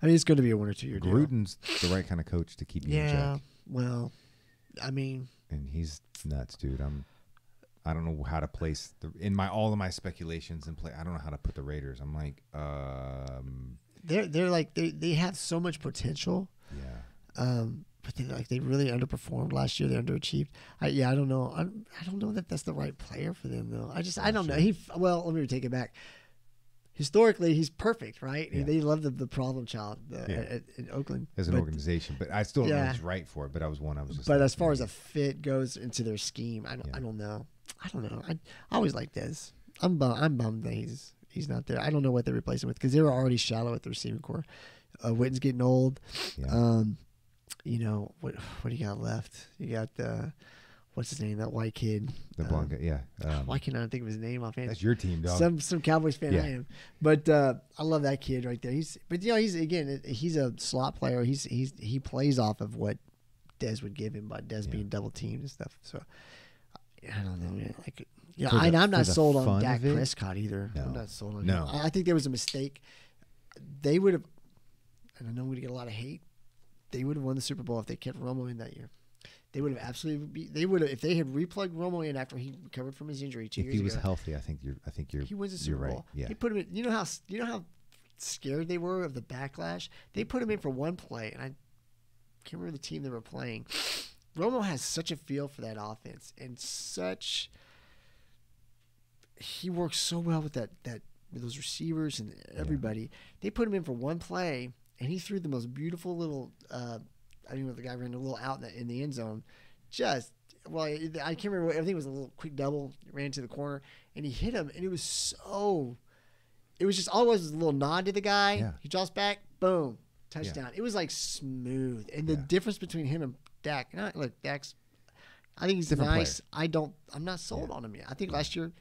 B: I mean, it's going to be a 1 or 2 year deal.
A: Gruden's the right kind of coach to keep you in check.
B: Well, I mean,
A: and he's nuts, dude. I don't know how to place all of my speculations and play. I don't know how to put the Raiders. I'm like,
B: they're like they have so much potential.
A: Yeah.
B: But they really underperformed last year. They underachieved. I don't know. I don't know that that's the right player for them though. I don't know. Let me take it back. Historically, he's perfect, right? Yeah. They love the problem child in Oakland
A: as an organization, but I still don't know he's right for it. But I was just.
B: But as far as a fit goes into their scheme, I don't know. I don't know. I always like Dez. I'm bummed that he's not there. I don't know what they replace him with because they were already shallow at the receiving core. Witten's getting old.
A: Yeah.
B: What do you got left? You got what's his name? That white kid.
A: The blonde guy. Yeah.
B: Why can't I think of his name offhand?
A: That's your team, dog.
B: Some Cowboys fan I am, but I love that kid right there. He's a slot player. He plays off of what Dez would give him by Dez being double teamed and stuff. So. I don't know, man. I'm not sold on Dak Prescott either. No. I'm not sold on him. I think there was a mistake. They would have, and I know we'd get a lot of hate. They would have won the Super Bowl if they kept Romo in that year. They would have absolutely. They would have if they had replugged Romo in after he recovered from his injury 2 years ago. If
A: he was healthy, I think you're.
B: He wins the Super Bowl.
A: Right. Yeah.
B: They put him in. You know how scared they were of the backlash. They put him in for one play, and I can't remember the team they were playing. Romo has such a feel for that offense and he works so well with with those receivers and everybody. Yeah. They put him in for one play and he threw the most beautiful little, the guy ran a little out in the end zone. Just well, I can't remember. I think it was a little quick double. Ran to the corner and he hit him, and it was so. It was just all it was a little nod to the guy.
A: Yeah.
B: He drops back, boom, touchdown. It was like smooth, and the difference between him and Dak. Look, Dak's. I think he's
A: different
B: nice.
A: player.
B: I'm not sold on him yet. I think last year,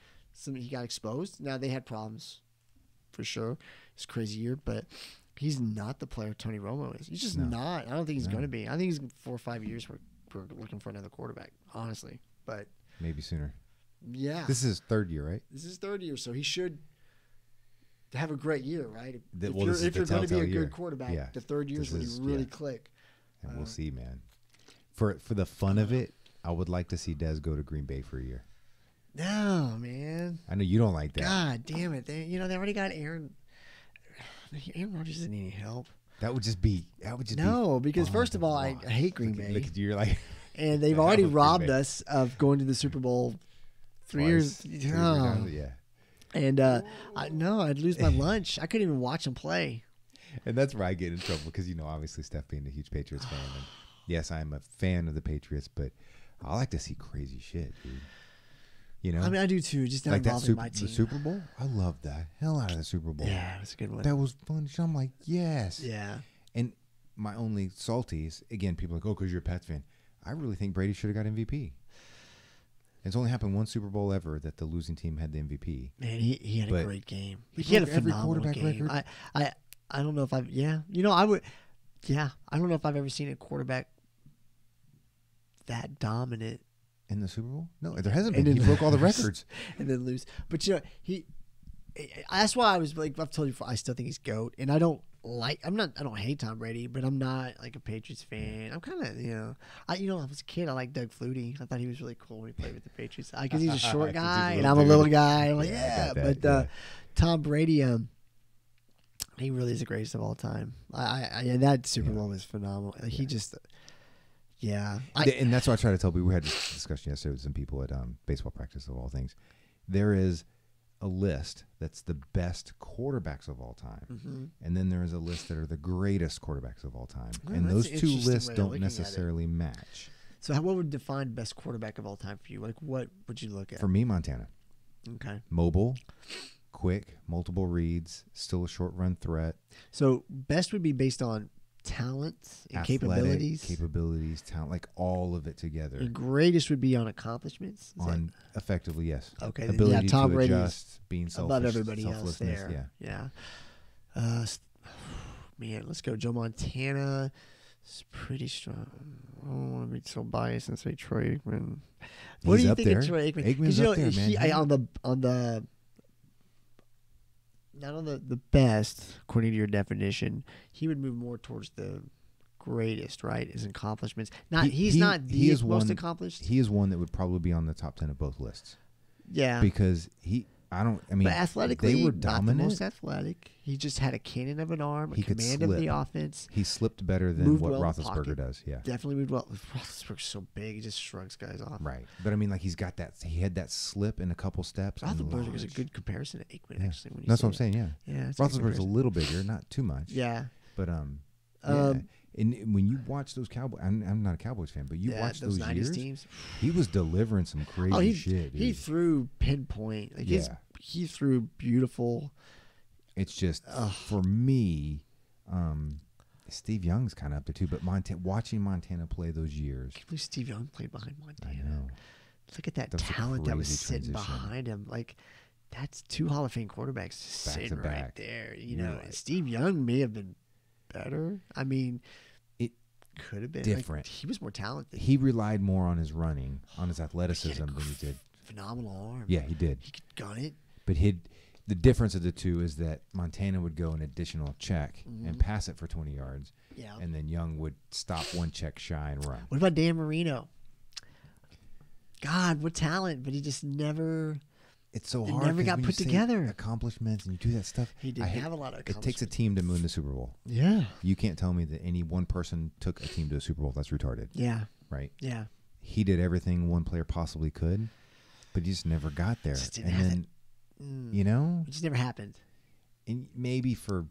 B: he got exposed. Now they had problems, for sure. It's a crazy year, but. He's not the player Tony Romo is. He's just not. I don't think he's going to be. I think he's 4 or 5 years. We're looking for another quarterback, honestly. But
A: maybe sooner.
B: Yeah.
A: This is his 3rd year, right?
B: This is his 3rd year, so he should have a great year, right?
A: If
B: you're going to be a good quarterback, the 3rd year is when you really click.
A: And we'll see, man. For the fun of it, I would like to see Dez go to Green Bay for a year.
B: No, man.
A: I know you don't like that.
B: God damn it. They already got Aaron. Aaron Rodgers doesn't need any help.
A: That would just be
B: because first of all, I hate Green Bay.
A: Look at you, like,
B: and they've already robbed us of going to the Super Bowl 3 years.
A: Yeah.
B: And I'd lose my lunch. I couldn't even watch them play.
A: And that's where I get in trouble because obviously Steph being a huge Patriots fan. And yes, I'm a fan of the Patriots, but I like to see crazy shit, dude.
B: I mean, I do too. Just not
A: like
B: involving my team.
A: The Super Bowl, I love the hell out of the Super Bowl.
B: Yeah, it was a good one.
A: That was fun. I'm like, yes.
B: Yeah.
A: And my only salties, again, people are like, oh, because you're a Pats fan. I really think Brady should have got MVP. It's only happened one Super Bowl ever that the losing team had the MVP.
B: Man, he had a great game. He had a phenomenal game. Record. I don't know if I've I would. Yeah, I don't know if I've ever seen a quarterback that dominant.
A: In the Super Bowl? No, there hasn't been. He broke all the records.
B: And then lose. But, that's why I was like, I've told you before, I still think he's GOAT. And I don't hate Tom Brady, but I'm not like a Patriots fan. I'm kind of, I was a kid, I liked Doug Flutie. I thought he was really cool when he played with the Patriots. Because he's a short guy and I'm a little guy. I'm like, Tom Brady, he really is the greatest of all time. And that Super Bowl was phenomenal. He just... Yeah.
A: And that's what I try to tell people. We had this discussion yesterday with some people at baseball practice of all things. There is a list that's the best quarterbacks of all time. Mm-hmm. And then there is a list that are the greatest quarterbacks of all time. And those two lists don't necessarily match.
B: So what would define best quarterback of all time for you? Like, what would you look at?
A: For me, Montana.
B: Okay.
A: Mobile, quick, multiple reads, still a short run threat.
B: So best would be based on talent and capabilities,
A: talent, like all of it together.
B: And greatest would be on accumplishments.
A: Effectively, yes.
B: Okay,
A: ability
B: Tom
A: to
B: Brady's
A: adjust, being selfish,
B: above everybody else there.
A: Yeah.
B: Man, let's go. Joe Montana is pretty strong. I don't want to be so biased and say Troy Aikman. What do you think of Troy Aikman?
A: Aikman's up there, man.
B: Not on the best, according to your definition, he would move more towards the greatest, right? His accomplishments. He's not the most accomplished.
A: He is one that would probably be on the top 10 of both lists.
B: Yeah.
A: Because but
B: athletically,
A: they were dominant.
B: Not the most athletic. He just had a cannon of an arm, a command of the offense.
A: He slipped better than what Roethlisberger does. Yeah,
B: definitely moved well. Roethlisberger's so big, he just shrugs guys off.
A: Right, but I mean, like he had that slip in a couple steps.
B: Roethlisberger is a good comparison to Aikman, actually. When
A: that's what I'm saying.
B: Yeah.
A: Roethlisberger's a little bigger, not too much.
B: Yeah,
A: but and when you watch those Cowboys, I'm not a Cowboys fan, but you watch those 90s years, teams. He was delivering some crazy shit. Dude.
B: He threw pinpoint. He threw beautiful.
A: It's just for me, Steve Young's kind of up there too. But watching Montana play those years,
B: I can't believe Steve Young played behind Montana.
A: I know.
B: Look at that talent that was sitting behind him. Like that's 2 Hall of Fame quarterbacks sitting right there. And Steve Young may have been better. I mean, it could have been
A: different.
B: Like, he was more talented.
A: He relied more on his running, on his athleticism than he did.
B: Phenomenal arm.
A: Yeah, he did.
B: He could gun it.
A: But the difference of the two is that Montana would go an additional check and pass it for 20 yards.
B: Yeah.
A: And then Young would stop 1 check shy and run.
B: What about Dan Marino? God, what talent, but he just never.
A: It's so hard.
B: Never got put together.
A: Accomplishments and you do that stuff.
B: He didn't have a lot of accomplishments.
A: It takes a team to win the Super Bowl.
B: Yeah.
A: You can't tell me that any one person took a team to a Super Bowl. That's retarded.
B: Yeah.
A: Right?
B: Yeah.
A: He did everything one player possibly could, but he just never got there.
B: Just didn't have it. It just never happened.
A: And maybe for,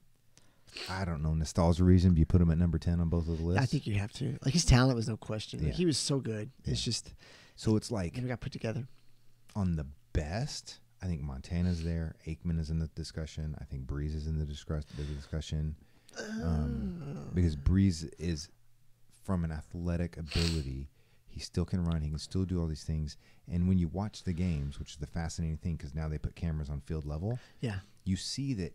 A: I don't know, nostalgia reason, you put him at number 10 on both of the lists?
B: I think you have to. Like, his talent was no question. Like, he was so good. Yeah. It's just,
A: So it's like
B: we got put together.
A: On the best, I think Montana's there. Aikman is in the discussion. I think Breeze is in the discussion. Because Breeze is, from an athletic ability, he still can run. He can still do all these things. And when you watch the games, which is the fascinating thing, because now they put cameras on field level, you see that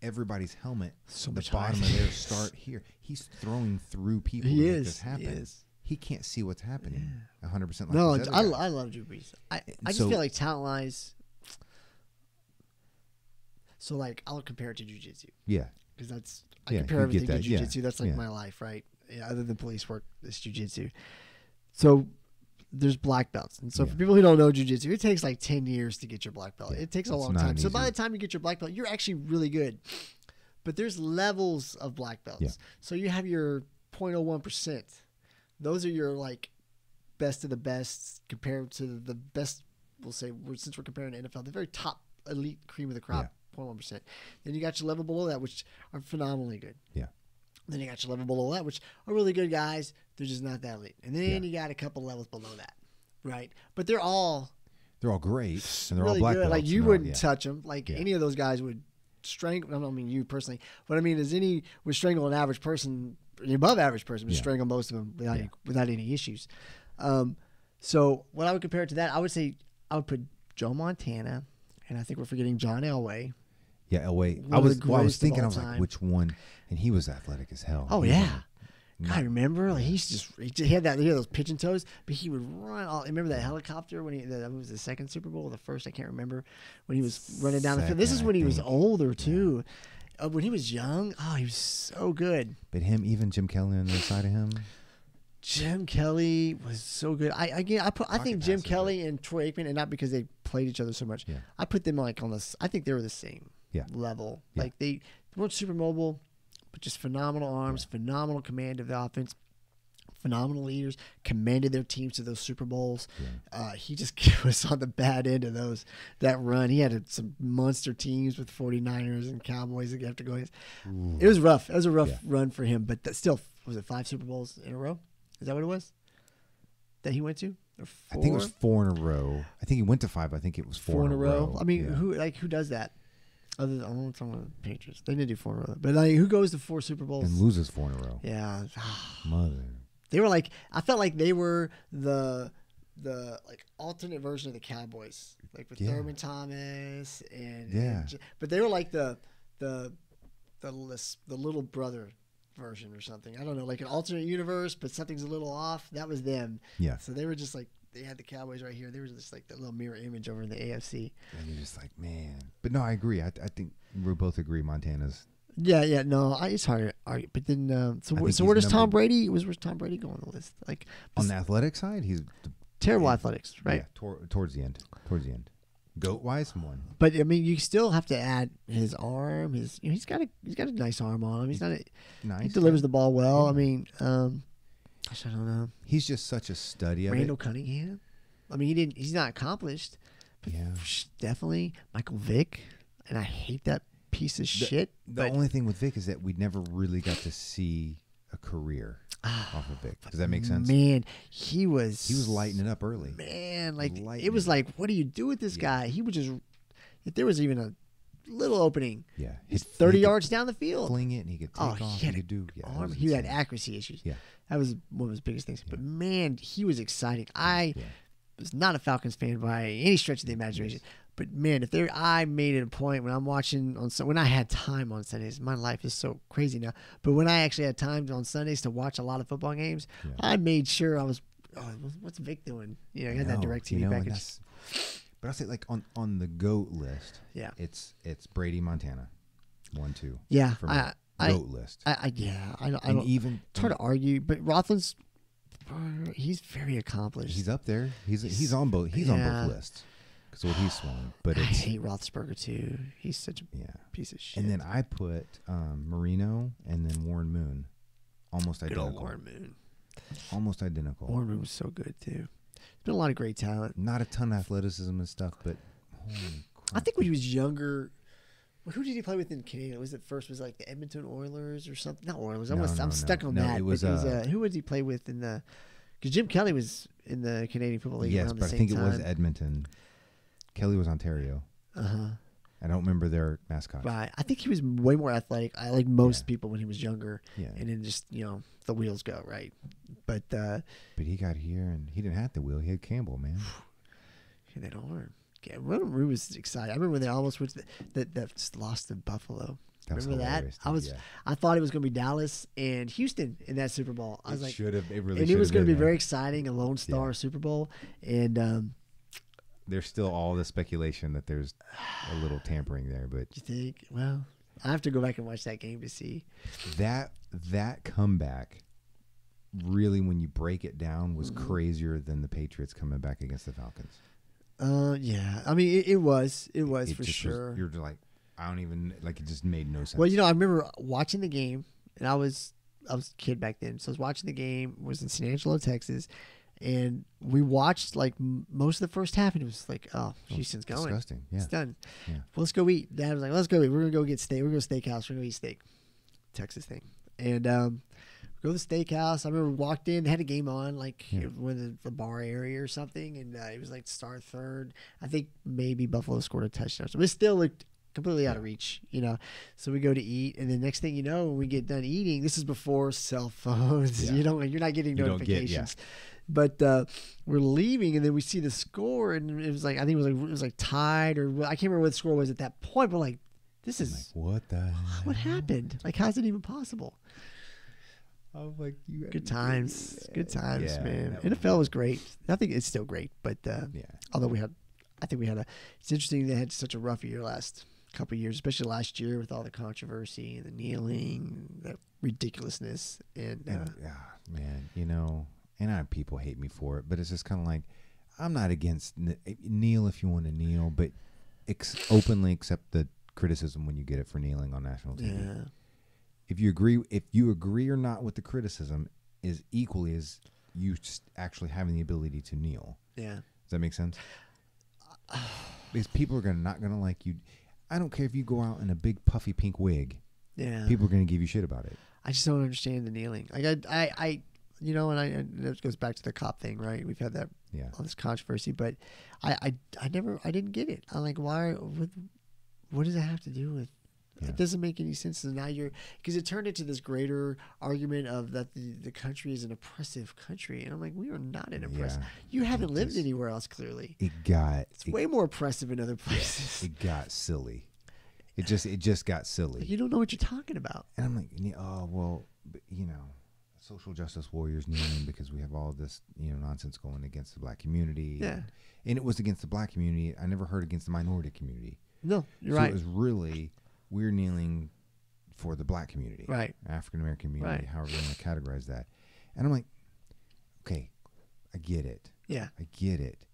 A: everybody's helmet, the bottom of their start here, he's throwing through people to make this happen. He can't see what's happening 100% like
B: no, I love Drew Brees. I just feel like talent-wise, so like I'll compare it to jiu-jitsu.
A: Yeah.
B: Because I compare everything to jiu-jitsu. That's like my life, right? Yeah, other than police work, it's jiu-jitsu. So there's black belts. And so for people who don't know jiu-jitsu, it takes like 10 years to get your black belt. It takes a long time. So by the time you get your black belt, you're actually really good. But there's levels of black belts. Yeah. So you have your 0.01%. Those are your like best of the best compared to the best, we'll say, since we're comparing to NFL, the very top elite cream of the crop, 0.1%. Then you got your level below that, which are phenomenally good.
A: Yeah.
B: Then you got your level below that, which are really good guys. They're just not that elite. And then you got a couple levels below that, right? But they're all
A: great, and they're
B: really
A: all black
B: good.
A: belts.
B: Like you wouldn't touch them. Like any of those guys would strangle. I don't mean you personally, but I mean as any would strangle an average person, an above average person would strangle most of them without any issues. So when I would compare it to that, I would say I would put Joe Montana, and I think we're forgetting John Elway.
A: Yeah, Elway. I was thinking, I was like, which one? And he was athletic as hell.
B: Oh, yeah. I remember. Like, he had those pigeon toes, but he would run. I remember that helicopter when that was the second Super Bowl, the first, I can't remember, when he was running down the field. This is when he was older, too. When he was young, he was so good.
A: But even Jim Kelly on the other side of him.
B: Jim Kelly was so good. I think Jim Kelly and Troy Aikman, and not because they played each other so much. Yeah. I put them like on this. I think they were the same level. Yeah. Like they weren't super mobile, but just phenomenal arms, phenomenal command of the offense, phenomenal leaders. Commanded their teams to those Super Bowls. Yeah. He just was on the bad end of that run. He had some monster teams with 49ers and Cowboys that have to go. It was rough. It was a rough run for him, but still, was it 5 Super Bowls in a row? Is that what it was that he went to? Or 4?
A: I think it was 4 in a row. I think he went to 5. I think it was 4 in a row.
B: I mean, who does that? Other than some of the Patriots, they didn't do 4 in a row. But like, who goes to 4 Super Bowls
A: and loses 4 in a row?
B: Yeah,
A: mother.
B: They were like, I felt like they were the like alternate version of the Cowboys, like with Thurman Thomas and but they were like the little brother version or something. I don't know, like an alternate universe, but something's a little off. That was them. Yeah. So they were just like, they had the Cowboys right here. They were just like that little mirror image over in the AFC.
A: And you're just like, man. But no, I agree. I think we both agree Montana's.
B: Yeah. No, it's hard to argue. But then, so where does Tom Brady? Where's Tom Brady go on the list? Like
A: on the athletic side, he's
B: terrible athletics, right?
A: Yeah, towards the end. Goat wise, one.
B: But I mean, you still have to add his arm. He's got a nice arm on him. He's not nice. He delivers the ball well. Yeah. I mean, I don't know.
A: He's just such a study of
B: Randall Cunningham. I mean, he's not accomplished. But definitely Michael Vick, and I hate that piece of shit.
A: The only thing with Vick is that we never really got to see a career off of Vic. Does that make sense?
B: Man, he was
A: lighting it up early.
B: Man, like it was like, what do you do with this guy? He would just, if there was even a little opening, he's 30 yards down the field,
A: fling it, and he could take off. He could do.
B: Arm. He had accuracy issues. Yeah, that was one of his biggest things. But man, he was exciting. I was not a Falcons fan by any stretch of the imagination. But man, I made it a point when I'm watching when I had time on Sundays. My life is so crazy now. But when I actually had time on Sundays to watch a lot of football games, I made sure I was. Oh, what's Vic doing? He had that DirecTV package.
A: But I'll say like on the GOAT list, it's Brady, Montana, 1, 2.
B: Yeah,
A: for me. GOAT list.
B: I don't even. It's hard to argue, but Roethlisberger, he's very accomplished.
A: He's up there. He's on both. He's on both lists. So he's swung, but I
B: hate Roethlisberger too. He's such a piece of shit.
A: And then I put Marino and then Warren Moon, almost identical.
B: Warren Moon,
A: almost identical.
B: Warren Moon was so good too. There's been a lot of great talent.
A: Not a ton of athleticism and stuff, but holy crap.
B: I think when he was younger, who did he play with in Canada? Was it like the Edmonton Oilers or something? Not Oilers. I'm stuck on that.
A: It was
B: who would he play with in the? Because Jim Kelly was in the Canadian Football League.
A: Yes,
B: around
A: but
B: the same
A: I think
B: time.
A: it was Edmonton. Kelly was Ontario. I don't remember their mascot.
B: Right. I think he was way more athletic. I like most people when he was younger.
A: Yeah.
B: And then just, the wheels go, right? But
A: he got here and he didn't have the wheel. He had Campbell, man.
B: That arm. Yeah, Roto-Roo was excited. I remember when they almost went that lost to Buffalo. Remember that? I thought it was going to be Dallas and Houston in that Super Bowl. I was like,
A: should have. It really.
B: And it was going to be very exciting, a Lone Star Super Bowl, and
A: there's still all the speculation that there's a little tampering there, but
B: you think? Well, I have to go back and watch that game to see
A: that comeback. Really, when you break it down, was crazier than the Patriots coming back against the Falcons.
B: Yeah. I mean, it was for sure.
A: You're like, I don't even like. It just made no sense.
B: Well, I remember watching the game, and I was a kid back then, so I was watching the game. Was in San Angelo, Texas, and we watched like most of the first half, and it was like, oh, Houston's going.
A: Disgusting. Yeah.
B: It's done.
A: Yeah.
B: Well, let's go eat. Dad was like, let's go eat. We're gonna go get steak. We're gonna go to steakhouse. We're gonna go eat steak. Texas thing, and go to the steakhouse. I remember we walked in, had a game on, like with the bar area or something, and it was like start third. I think maybe Buffalo scored a touchdown, but it still looked completely out of reach, So we go to eat, and the next thing you know, when we get done eating, this is before cell phones. Yeah. You're not getting notifications. But we're leaving, and then we see the score, and it was like, I think it was like tied, or I can't remember what the score was at that point. But like, this is
A: like, what the hell?
B: What happened? Like, how's it even possible?
A: I was like,
B: good times, man. NFL was great. I think it's still great, but although it's interesting they had such a rough year last couple of years, especially last year with all the controversy and the kneeling, the ridiculousness, and
A: man, and people hate me for it, but it's just kind of like, I'm not against kneel if you want to kneel, but openly accept the criticism when you get it for kneeling on national TV.
B: Yeah.
A: If you agree or not with the criticism, is equally as you actually having the ability to kneel.
B: Yeah.
A: Does that make sense? Because people are not gonna like you. I don't care if you go out in a big puffy pink wig.
B: Yeah.
A: People are gonna give you shit about it.
B: I just don't understand the kneeling. Like I and it goes back to the cop thing, right? We've had that all this controversy, but I didn't get it. I'm like, why? What does it have to do with? It doesn't make any sense. And now because it turned into this greater argument of that the country is an oppressive country, and I'm like, we are not an oppressive. You haven't lived anywhere else, clearly.
A: It's
B: way more oppressive in other places.
A: It got silly. It just got silly.
B: Like, you don't know what you're talking about.
A: And I'm like, oh well, social justice warriors kneeling because we have all this nonsense going against the black community.
B: Yeah,
A: and it was against the black community. I never heard against the minority community.
B: No, you're right.
A: It was really. We're kneeling for the black community,
B: right?
A: African American community,
B: right.
A: however you want to categorize that. And I'm like, okay, I get it.
B: Yeah,
A: I get it.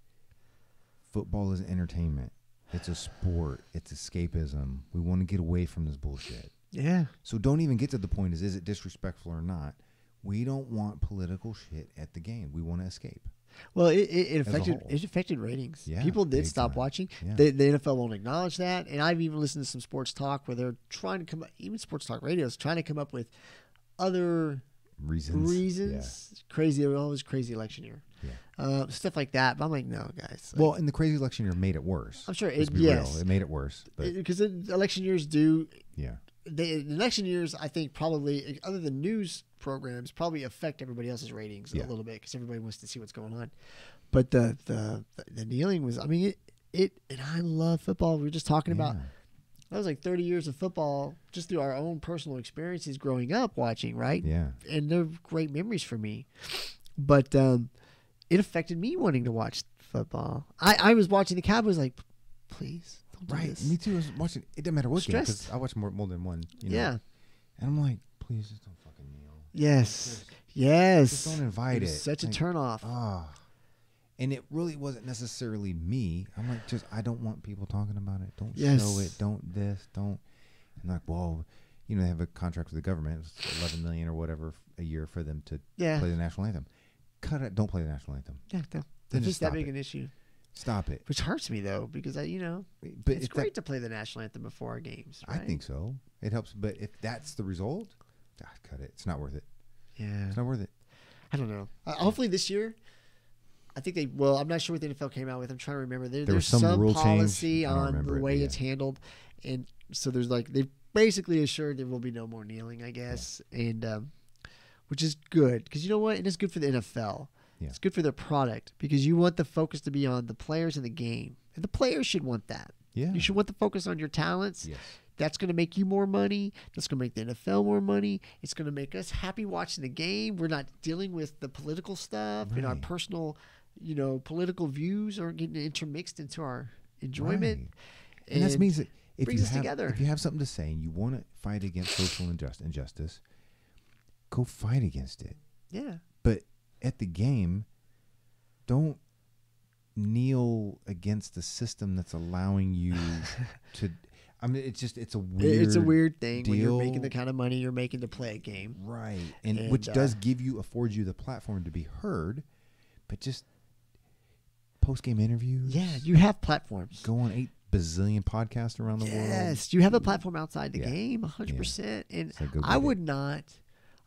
A: Football is entertainment. It's a sport. It's escapism. We want to get away from this bullshit.
B: Yeah.
A: So don't even get to the point is it disrespectful or not? We don't want political shit at the game. We want to escape.
B: Well, it affected ratings.
A: Yeah,
B: people did stop watching.
A: Yeah.
B: The NFL won't acknowledge that, and I've even listened to some sports talk where they're trying to come, even sports talk radios, trying to come up with other reasons.
A: Yeah.
B: Crazy, it was always crazy election year, stuff like that. But I'm like, no, guys.
A: Well, and the crazy election year made it worse.
B: I'm sure
A: it made it worse
B: because election years do.
A: Yeah.
B: The election years, I think, probably other than news programs, probably affect everybody else's ratings a little bit because everybody wants to see what's going on. But the kneeling was, I mean, it and I love football. We were just talking about that was like 30 years of football just through our own personal experiences growing up watching, right?
A: Yeah,
B: and they're great memories for me. But it affected me wanting to watch football. I was watching the Cowboys like, please.
A: Right, me too. I was watching. It didn't matter what game because I watched more than one.
B: Yeah,
A: and I'm like, please just don't fucking kneel.
B: Yes,
A: just don't invite it.
B: Such a turnoff.
A: And it really wasn't necessarily me. I'm like, I don't want people talking about it. Don't show it. Don't this. Don't. And like, well, they have a contract with the government. It's $11 million or whatever a year for them to play the national anthem. Cut it. Don't play the national anthem.
B: Yeah, no. Then just that big an issue.
A: Stop it.
B: Which hurts me though, because but it's great to play the national anthem before our games. Right?
A: I think so. It helps, but if that's the result, cut it. It's not worth it.
B: Yeah,
A: it's not worth it.
B: I don't know. Hopefully this year, I think they. Well, I'm not sure what the NFL came out with. I'm trying to remember. There's
A: was some rule
B: policy on the way
A: it,
B: it's handled, and so there's like they've basically assured there will be no more kneeling, I guess, and which is good because you know what? It is good for the NFL. Yeah. It's good for their product because you want the focus to be on the players in the game, and the players should want that.
A: Yeah,
B: you should want the focus on your talents.
A: Yes.
B: That's going to make you more money. That's going to make the NFL more money. It's going to make us happy watching the game. We're not dealing with the political stuff and our personal, political views aren't getting intermixed into our enjoyment.
A: Right. And that means that if
B: you
A: have something to say and you want to fight against social injustice, go fight against it.
B: Yeah.
A: But at the game, don't kneel against the system that's allowing you to. I mean, it's a weird
B: thing
A: deal.
B: When you're making the kind of money you're making to play a game,
A: right? And which affords you the platform to be heard, but just post game interviews.
B: Yeah, you have platforms.
A: Go on 8 bazillion podcasts around the world.
B: Yes, you have a platform outside the game, 100%. And I would not.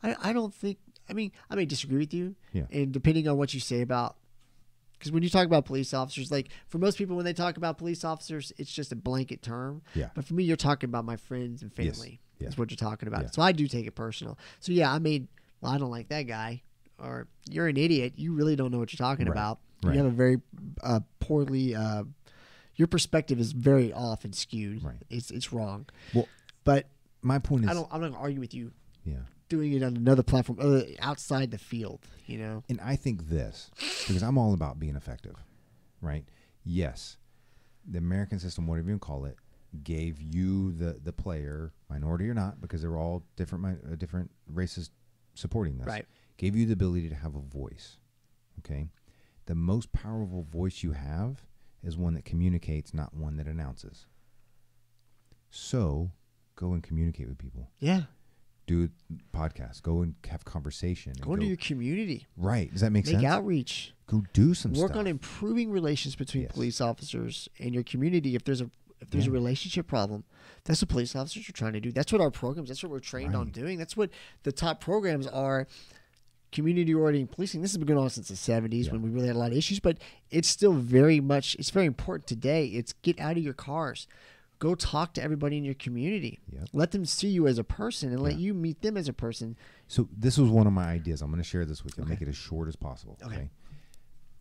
B: I don't think. I mean, I may disagree with you.
A: Yeah.
B: And depending on what you say about. Because when you talk about police officers, like for most people, when they talk about police officers, it's just a blanket term.
A: Yeah.
B: But for me, you're talking about my friends and family.
A: Yes.
B: Is what you're talking about.
A: Yeah.
B: So I do take it personal. So yeah, I don't like that guy. Or you're an idiot. You really don't know what you're talking about.
A: Right.
B: You have a very poorly. Your perspective is very off and skewed.
A: Right.
B: It's wrong.
A: Well,
B: but
A: my point is,
B: I'm not going to argue with you.
A: Yeah.
B: Doing it on another platform outside the field,
A: And I think this, because I'm all about being effective, right? Yes, the American system, whatever you call it, gave you the player, minority or not, because they're all different races supporting this.
B: Right.
A: Gave you the ability to have a voice, okay? The most powerful voice you have is one that communicates, not one that announces. So go and communicate with people.
B: Yeah.
A: Do podcasts. Go and have conversation.
B: Go into your community.
A: Right. Does that make sense?
B: Make outreach.
A: Go do some stuff.
B: Work on improving relations between police officers and your community. If there's a relationship problem, that's what police officers are trying to do. That's what our programs, that's what we're trained on doing. That's what the top programs are. Community-oriented policing. This has been going on since the 70s when we really had a lot of issues, but it's still very important today. It's get out of your cars. Go talk to everybody in your community.
A: Yep.
B: Let them see you as a person and let you meet them as a person.
A: So this was one of my ideas. I'm going to share this with you. Make it as short as possible. Okay.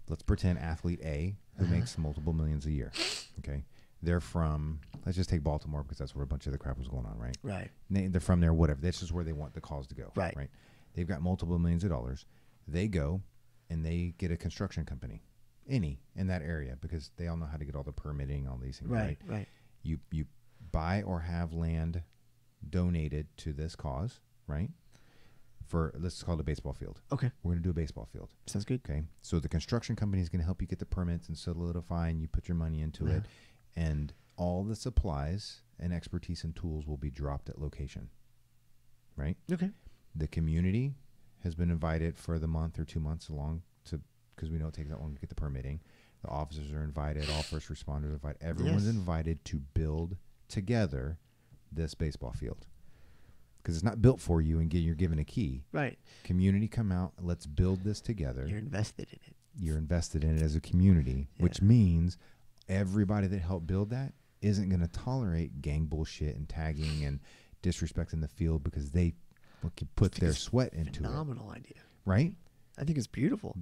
A: Let's pretend athlete A who makes multiple millions a year. Okay. They're from, let's just take Baltimore because that's where a bunch of the crap was going on, right?
B: Right.
A: They're from there, whatever. That's just where they want the cause to go.
B: Right.
A: They've got multiple millions of dollars. They go and they get a construction company, in that area, because they all know how to get all the permitting, all these things. Right. You buy or have land donated to this cause, right? Let's call it a baseball field.
B: Okay.
A: We're going to do a baseball field.
B: Sounds good.
A: Okay. So the construction company is going to help you get the permits and solidify, and you put your money into it, and all the supplies and expertise and tools will be dropped at location, right?
B: Okay.
A: The community has been invited for the month or 2 months because we know it takes that long to get the permitting. The officers are invited. All first responders are invited. Everyone's invited to build together this baseball field because it's not built for you and you're given a key.
B: Right.
A: Community, come out. Let's build this together.
B: You're invested in it.
A: You're invested in it as a community, which means everybody that helped build that isn't going to tolerate gang bullshit and tagging and disrespecting the field because they put their sweat into it.
B: Phenomenal idea.
A: Right?
B: I think it's beautiful.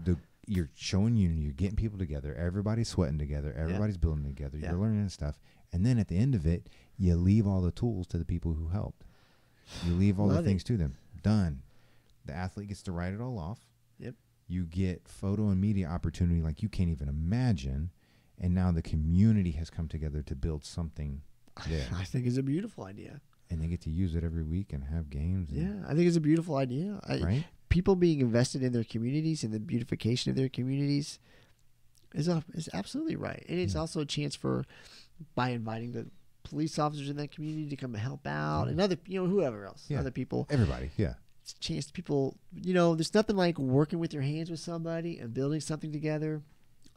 A: You're showing unity. You're getting people together. Everybody's sweating together. Everybody's building together. You're learning stuff. And then at the end of it, you leave all the tools to the people who helped. You leave all the things to them. Done. The athlete gets to write it all off.
B: Yep.
A: You get photo and media opportunity like you can't even imagine. And now the community has come together to build something there.
B: I think it's a beautiful idea.
A: And they get to use it every week and have games.
B: I think it's a beautiful idea.
A: Right?
B: People being invested in their communities and the beautification of their communities is absolutely right. And it's also a chance by inviting the police officers in that community to come and help out and other, whoever else, other people.
A: Everybody,
B: It's a chance to people, there's nothing like working with your hands with somebody and building something together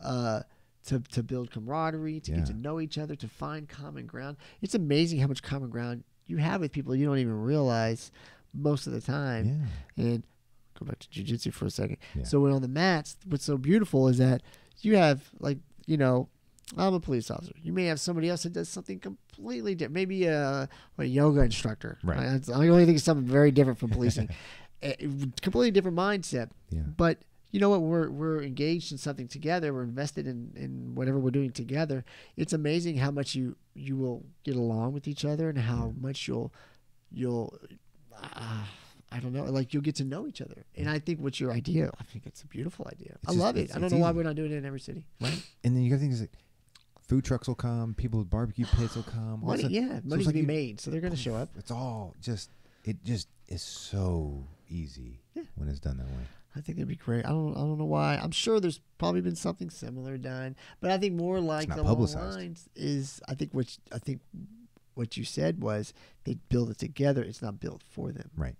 B: to build camaraderie, to get to know each other, to find common ground. It's amazing how much common ground you have with people you don't even realize most of the time. And go back to jiu-jitsu for a second.
A: Yeah.
B: So when on the mats, what's so beautiful is that you have, like, you know, I'm a police officer. You may have somebody else that does something completely different. Maybe a yoga instructor.
A: Right.
B: I can only think of something very different from policing. Completely different mindset.
A: Yeah.
B: But you know what? We're engaged in something together. We're invested in whatever we're doing together. It's amazing how much you will get along with each other and how much you'll I don't know, like you'll get to know each other. And I think what's your idea? I think it's a beautiful idea. I love it. I don't know why we're not doing it in every city.
A: Right. And then you got to think is like food trucks will come, people with barbecue pits will come.
B: Money's be made, so they're going to show up.
A: It's all it just is so easy when it's done that way.
B: I think it'd be great. I don't know why. I'm sure there's probably been something similar done, but I think more like the lines is I think what you said was they build it together. It's not built for them.
A: Right.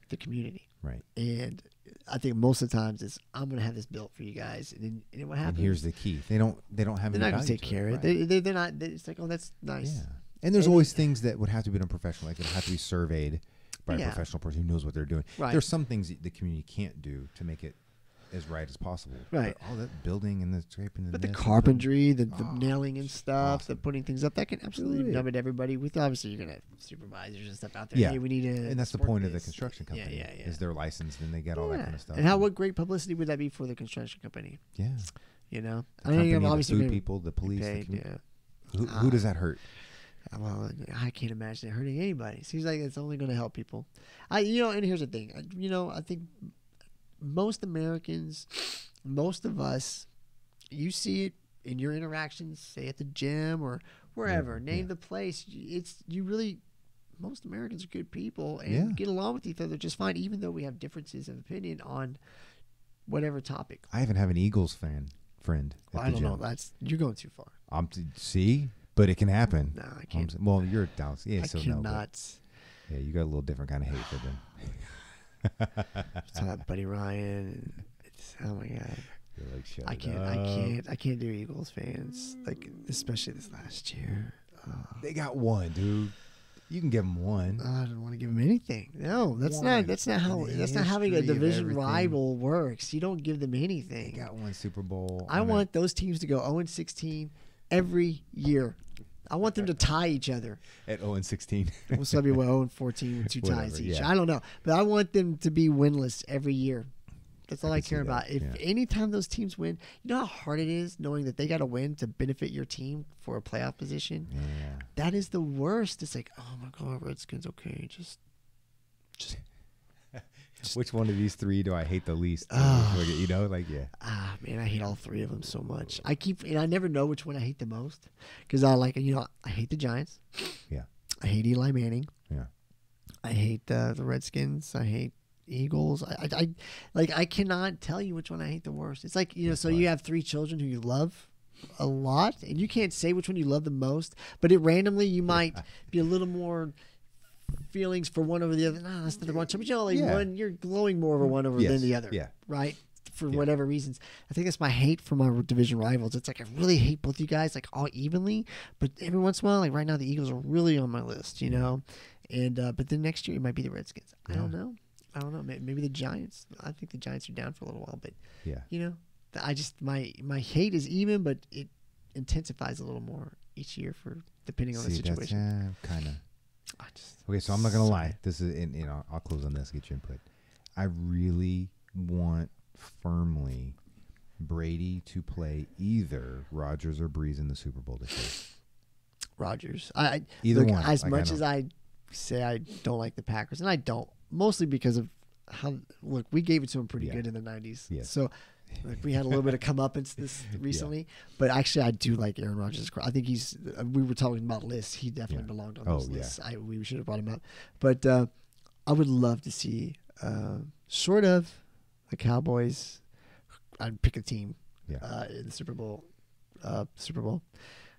B: The community.
A: Right.
B: And I think most of the times it's I'm going to have this built for you guys, and then what happens?
A: And here's the key: they don't have.
B: They're not going to take care of it.
A: Right.
B: They're not. It's like, oh, that's nice.
A: Yeah. And there's always things that would have to be done professionally, like it would have to be surveyed by a professional person who knows what they're doing.
B: Right.
A: There's some things that the community can't do to make it as right as possible.
B: Right.
A: But all that building and the scraping,
B: but the carpentry, the nailing and stuff,
A: awesome.
B: the putting things up, that can absolutely numb it everybody. With obviously you're gonna have supervisors and stuff out there.
A: Yeah.
B: Hey, we need to.
A: And that's the point of the construction company.
B: Yeah.
A: Is they're licensed and they get all that kind of stuff.
B: And what great publicity would that be for the construction company?
A: Yeah.
B: You know,
A: the company, obviously the food people, the police.
B: Paid,
A: who does that hurt?
B: Well, I can't imagine it hurting anybody. Seems like it's only going to help people. And here's the thing. I think most Americans, most of us, you see it in your interactions, say at the gym or wherever. Name the place. Most Americans are good people and get along with each other just fine, even though we have differences of opinion on whatever topic.
A: I even have an Eagles friend.
B: I don't know. You're going too far.
A: See. But it can happen.
B: No, I can't.
A: Well, you're Dallas. Yeah,
B: I cannot.
A: Yeah, you got a little different kind of hate for them.
B: Talking about Buddy Ryan. Oh my God.
A: You're like, shut
B: I can't do Eagles fans. Like, especially this last year.
A: They got one, dude. You can give them one.
B: I don't want to give them anything. No, that's not how having a division rival works. You don't give them anything.
A: They got one Super Bowl.
B: I want those teams to go 0-16 every year. I want them to tie each other
A: at 0-16.
B: Well, so that'd be 0-14 with two ties each. I don't know, but I want them to be winless every year. That's all I care about. If anytime those teams win, you know how hard it is knowing that they got to win to benefit your team for a playoff position.
A: Yeah,
B: that is the worst. It's like, oh my God, Redskins. Okay, just.
A: Which one of these three do I hate the least? Man,
B: I hate all three of them so much. I never know which one I hate the most because I hate the Giants.
A: Yeah.
B: I hate Eli Manning.
A: Yeah.
B: I hate the Redskins. I hate Eagles. I cannot tell you which one I hate the worst. It's like, you have three children who you love a lot and you can't say which one you love the most, but randomly you might be a little more feelings for one over the other. No, that's not the one. But one, you're glowing more over one over than the other.
A: Yeah.
B: Right? For whatever reasons. I think that's my hate for my division rivals. It's like I really hate both you guys, like all evenly. But every once in a while, like right now, the Eagles are really on my list, And but then next year it might be the Redskins. I don't know. Maybe the Giants. I think the Giants are down for a little while, but I just my hate is even, but it intensifies a little more each year for depending on the situation.
A: That's kind of. Okay, so I'm not gonna lie. This is, I'll close on this. Get your input. I really want firmly Brady to play either Rodgers or Breeze in the Super Bowl this year.
B: Rodgers.
A: Either one.
B: As much as I say I don't like the Packers, and I don't, mostly because of how we gave it to them pretty good in the '90s. Yeah. So. We had a little bit of comeuppance this recently, but actually I do like Aaron Rodgers. I think we were talking about lists. He definitely belonged on those lists. We should have brought him up. But I would love to see sort of the Cowboys. I'd pick a team in the Super Bowl.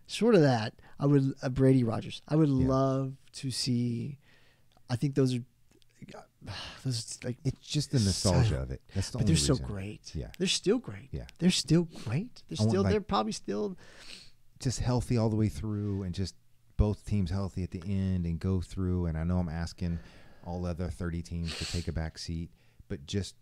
B: Short of that, I would Brady Rodgers. I would love to see. I think those are like
A: it's just the nostalgia of it. That's the only reason.
B: So great.
A: Yeah,
B: they're still great.
A: Yeah,
B: they're still great. They're probably still
A: just healthy all the way through, and just both teams healthy at the end and go through. And I know I'm asking all other 30 teams to take a back seat, but just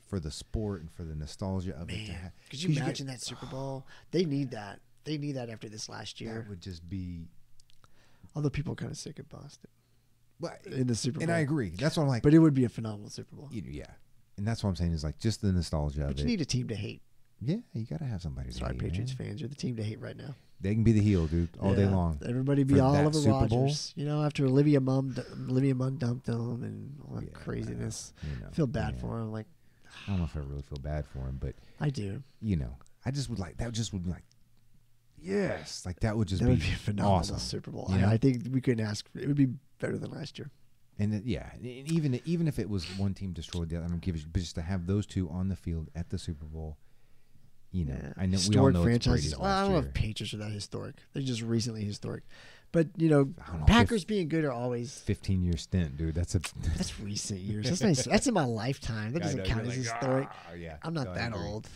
A: for the sport and for the nostalgia of it.
B: Could you imagine that Super Bowl? They need that. They need that after this last year.
A: That would just be.
B: Although people are kind of sick of Boston.
A: Well,
B: in the Super Bowl.
A: And I agree. That's what I'm like.
B: But it would be a phenomenal Super Bowl.
A: Yeah. And that's what I'm saying is like just the nostalgia of it.
B: But you need a team to hate.
A: Yeah, you got to have somebody to hate.
B: Sorry, Patriots fans. You're the team to hate right now.
A: They can be the heel, dude, all day long.
B: Everybody be Oliver Rodgers. You know, after Olivia Munn dumped him and all that craziness. I feel bad for him. Like,
A: I don't know if I really feel bad for him, but
B: I do.
A: You know, I just would like that. Just would be like, yes, like that would just
B: be
A: be
B: a phenomenal
A: awesome.
B: Super Bowl.
A: You know?
B: I think we couldn't ask. It would be better than last year.
A: And even if it was one team destroyed the other, I don't give a shit, but just to have those two on the field at the Super Bowl. You know, I know
B: historic
A: we all know
B: franchises.
A: It's
B: well, I don't know if Patriots are that historic. They're just recently historic. But you know Packers being good are always
A: 15-year stint, dude. That's
B: recent years. That's nice. That's in my lifetime. That doesn't count as historic.
A: Yeah,
B: I'm not that old.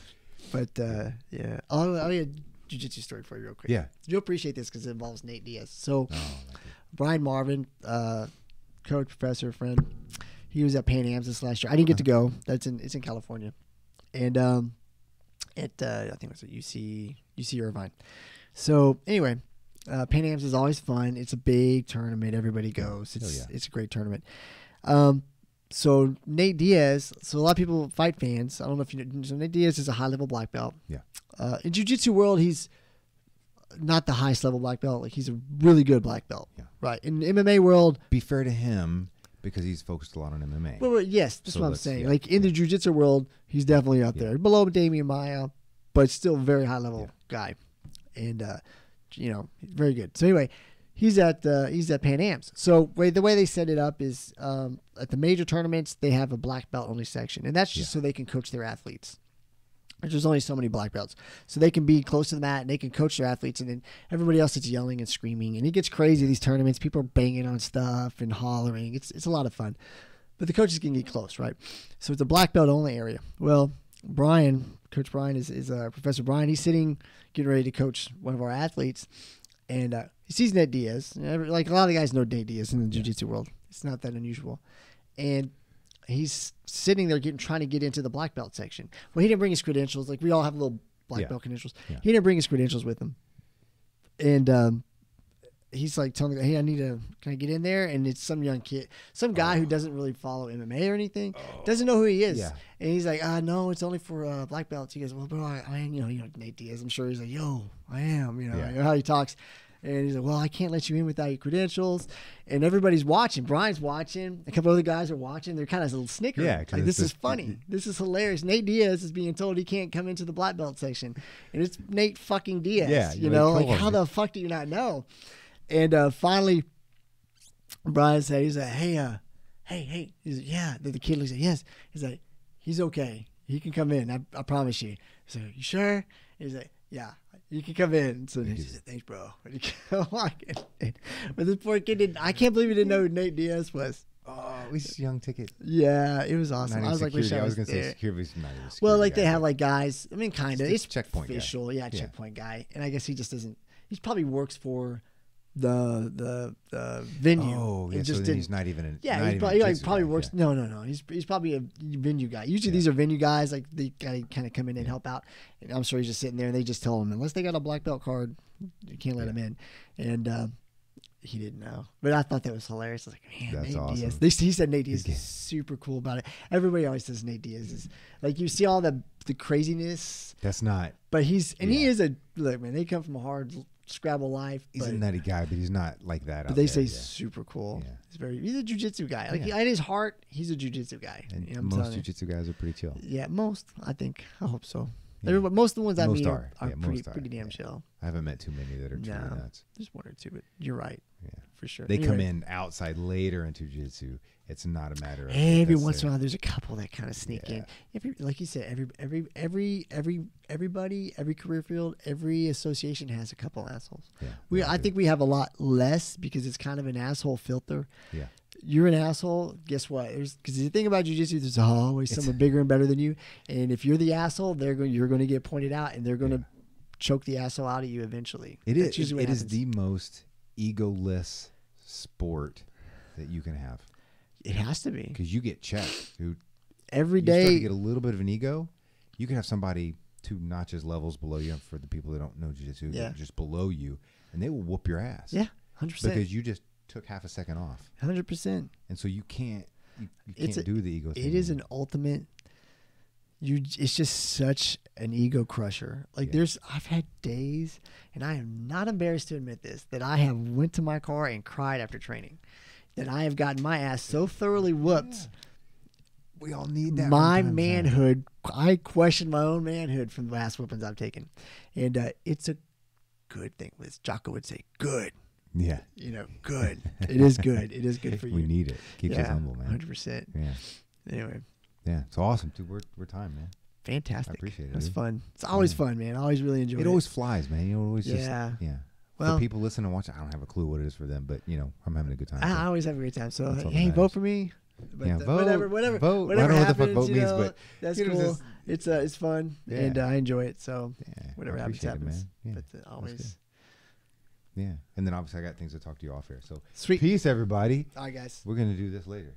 B: But yeah, I'll get a jiu-jitsu story for you real quick.
A: Yeah,
B: you'll appreciate this because it involves Nate Diaz. So, Brian Marvin, coach, professor, friend, he was at Pan Am's this last year. I didn't get to go. It's in California, and I think it was at UC Irvine. So anyway, Pan Am's is always fun. It's a big tournament. Everybody goes. It's a great tournament. So Nate Diaz. So a lot of people, fight fans. I don't know if you know. So Nate Diaz is a high level black belt.
A: Yeah.
B: In jiu-jitsu world, he's not the highest level black belt. Like he's a really good black belt. Yeah. Right. In the MMA world,
A: be fair to him. Because he's focused a lot on MMA.
B: Well, yes, that's what I'm saying. Yeah. Like in the jiu-jitsu world, he's definitely up there, below Damian Maia, but still a very high level guy, and you know, very good. So anyway, he's at Pan Am's. So the way they set it up is at the major tournaments they have a black belt only section, and that's just so they can coach their athletes. There's only so many black belts. So they can be close to the mat and they can coach their athletes, and then everybody else is yelling and screaming. And it gets crazy, these tournaments. People are banging on stuff and hollering. It's a lot of fun. But the coaches can get close, right? So it's a black belt only area. Well, Coach Brian is Professor Brian. He's sitting, getting ready to coach one of our athletes. And he sees Nate Diaz. Like a lot of guys know Nate Diaz in the jiu-jitsu world. It's not that unusual. And he's sitting there trying to get into the black belt section. Well, he didn't bring his credentials. Like we all have little black belt credentials. Yeah. He didn't bring his credentials with him. And he's like telling me, hey, can I get in there? And it's some young kid, some guy who doesn't really follow MMA or anything, doesn't know who he is. Yeah. And he's like, no, it's only for black belts. He goes, well, bro, I am, you know, Nate Diaz. I'm sure he's like, yo, I am, you know how he talks. And he's like, well, I can't let you in without your credentials. And everybody's watching. Brian's watching. A couple other guys are watching. They're kind of a little snickering. Yeah, like, this is funny. This is hilarious. Nate Diaz is being told he can't come into the black belt section. And it's Nate fucking Diaz. Yeah, you know, like how the fuck do you not know? And finally, Brian said, he's like, hey. He's like, yeah. The kid looks like, yes. He's like, he's okay. He can come in. I promise you. He's like, you sure? He's like, yeah. You can come in. So he said, thanks, bro. But this poor kid I can't believe he didn't know who Nate Diaz was.
A: Oh, he's young ticket.
B: Yeah, it was awesome. I was like, wish I was going to say security. Well, like they have like guys. I mean, kind of. It's
A: checkpoint
B: official. Yeah, checkpoint guy. And I guess he just doesn't. He probably works for the venue.
A: Oh, yeah. So then he's not even.
B: He probably works. Yeah. No. He's probably a venue guy. Usually these are venue guys. Like they kind of come in and help out. And I'm sure he's just sitting there, and they just tell him unless they got a black belt card, you can't let him in. And he didn't know. But I thought that was hilarious. I was like, man,
A: that's
B: Nate
A: awesome.
B: Diaz. He said Nate Diaz is super cool about it. Everybody always says Nate Diaz is like, you see all the craziness.
A: That's not.
B: But he is a look, man. They come from a hard Scrabble life.
A: He's a nutty guy, but he's not like that.
B: But they say super cool. Yeah. He's a jiu-jitsu guy. Like at his heart, he's a jiu-jitsu guy.
A: And most jiu-jitsu guys are pretty chill.
B: Yeah, most. I think. I hope so. Yeah. Most of the ones I meet are pretty damn chill.
A: I haven't met too many that are truly nuts.
B: There's one or two, but you're right.
A: Yeah,
B: for sure.
A: They come in outside later into jiu-jitsu. It's not a matter of
B: every once in a while. There's a couple that kind of sneak in. Like you said, everybody, every career field, every association has a couple assholes. Yeah, I think we have a lot less because it's kind of an asshole filter. Yeah. You're an asshole. Guess what? Because the thing about jiu-jitsu, there's always someone bigger and better than you. And if you're the asshole, you're going to get pointed out, and they're going to choke the asshole out of you eventually.
A: It is the most egoless sport that you can have.
B: It has to be,
A: because you get checked. Dude,
B: every
A: you
B: day.
A: start to get a little bit of an ego. You can have somebody 2 notches levels below you. For the people that don't know jiu-jitsu, just below you, and they will whoop your ass.
B: Yeah, 100%.
A: Because you just took half a second off.
B: 100%.
A: And so you can't do the ego thing.
B: It is an ultimate. It's just such an ego crusher. Like I've had days, and I am not embarrassed to admit this, that I have went to my car and cried after training. That I have gotten my ass so thoroughly whooped. Yeah.
A: We all need that.
B: My manhood. I question my own manhood from the last whoopings I've taken, and it's a good thing. As Jocko would say, good.
A: Yeah.
B: Good. It is good. It is good for you.
A: We need it. Keeps us humble, man.
B: 100%.
A: Yeah.
B: Anyway.
A: Yeah. It's awesome, dude. We're time, man.
B: Fantastic.
A: I appreciate it.
B: It was fun. It's always fun, man. I always really enjoy it.
A: It always flies, man. Always
B: yeah.
A: just,
B: Well,
A: for people listening and watching, I don't have a clue what it is for them, but, I'm having a good time.
B: I always have a great time. So, hey, vote for me. But
A: vote.
B: Whatever
A: Vote. I don't know
B: happens,
A: what the fuck vote means, but
B: that's cool. It's fun, and I enjoy it. So whatever happens,
A: man. Yeah,
B: but always.
A: Yeah, and then obviously I got things to talk to you off here. So
B: sweet.
A: Peace, everybody.
B: All right, guys.
A: We're gonna do this later.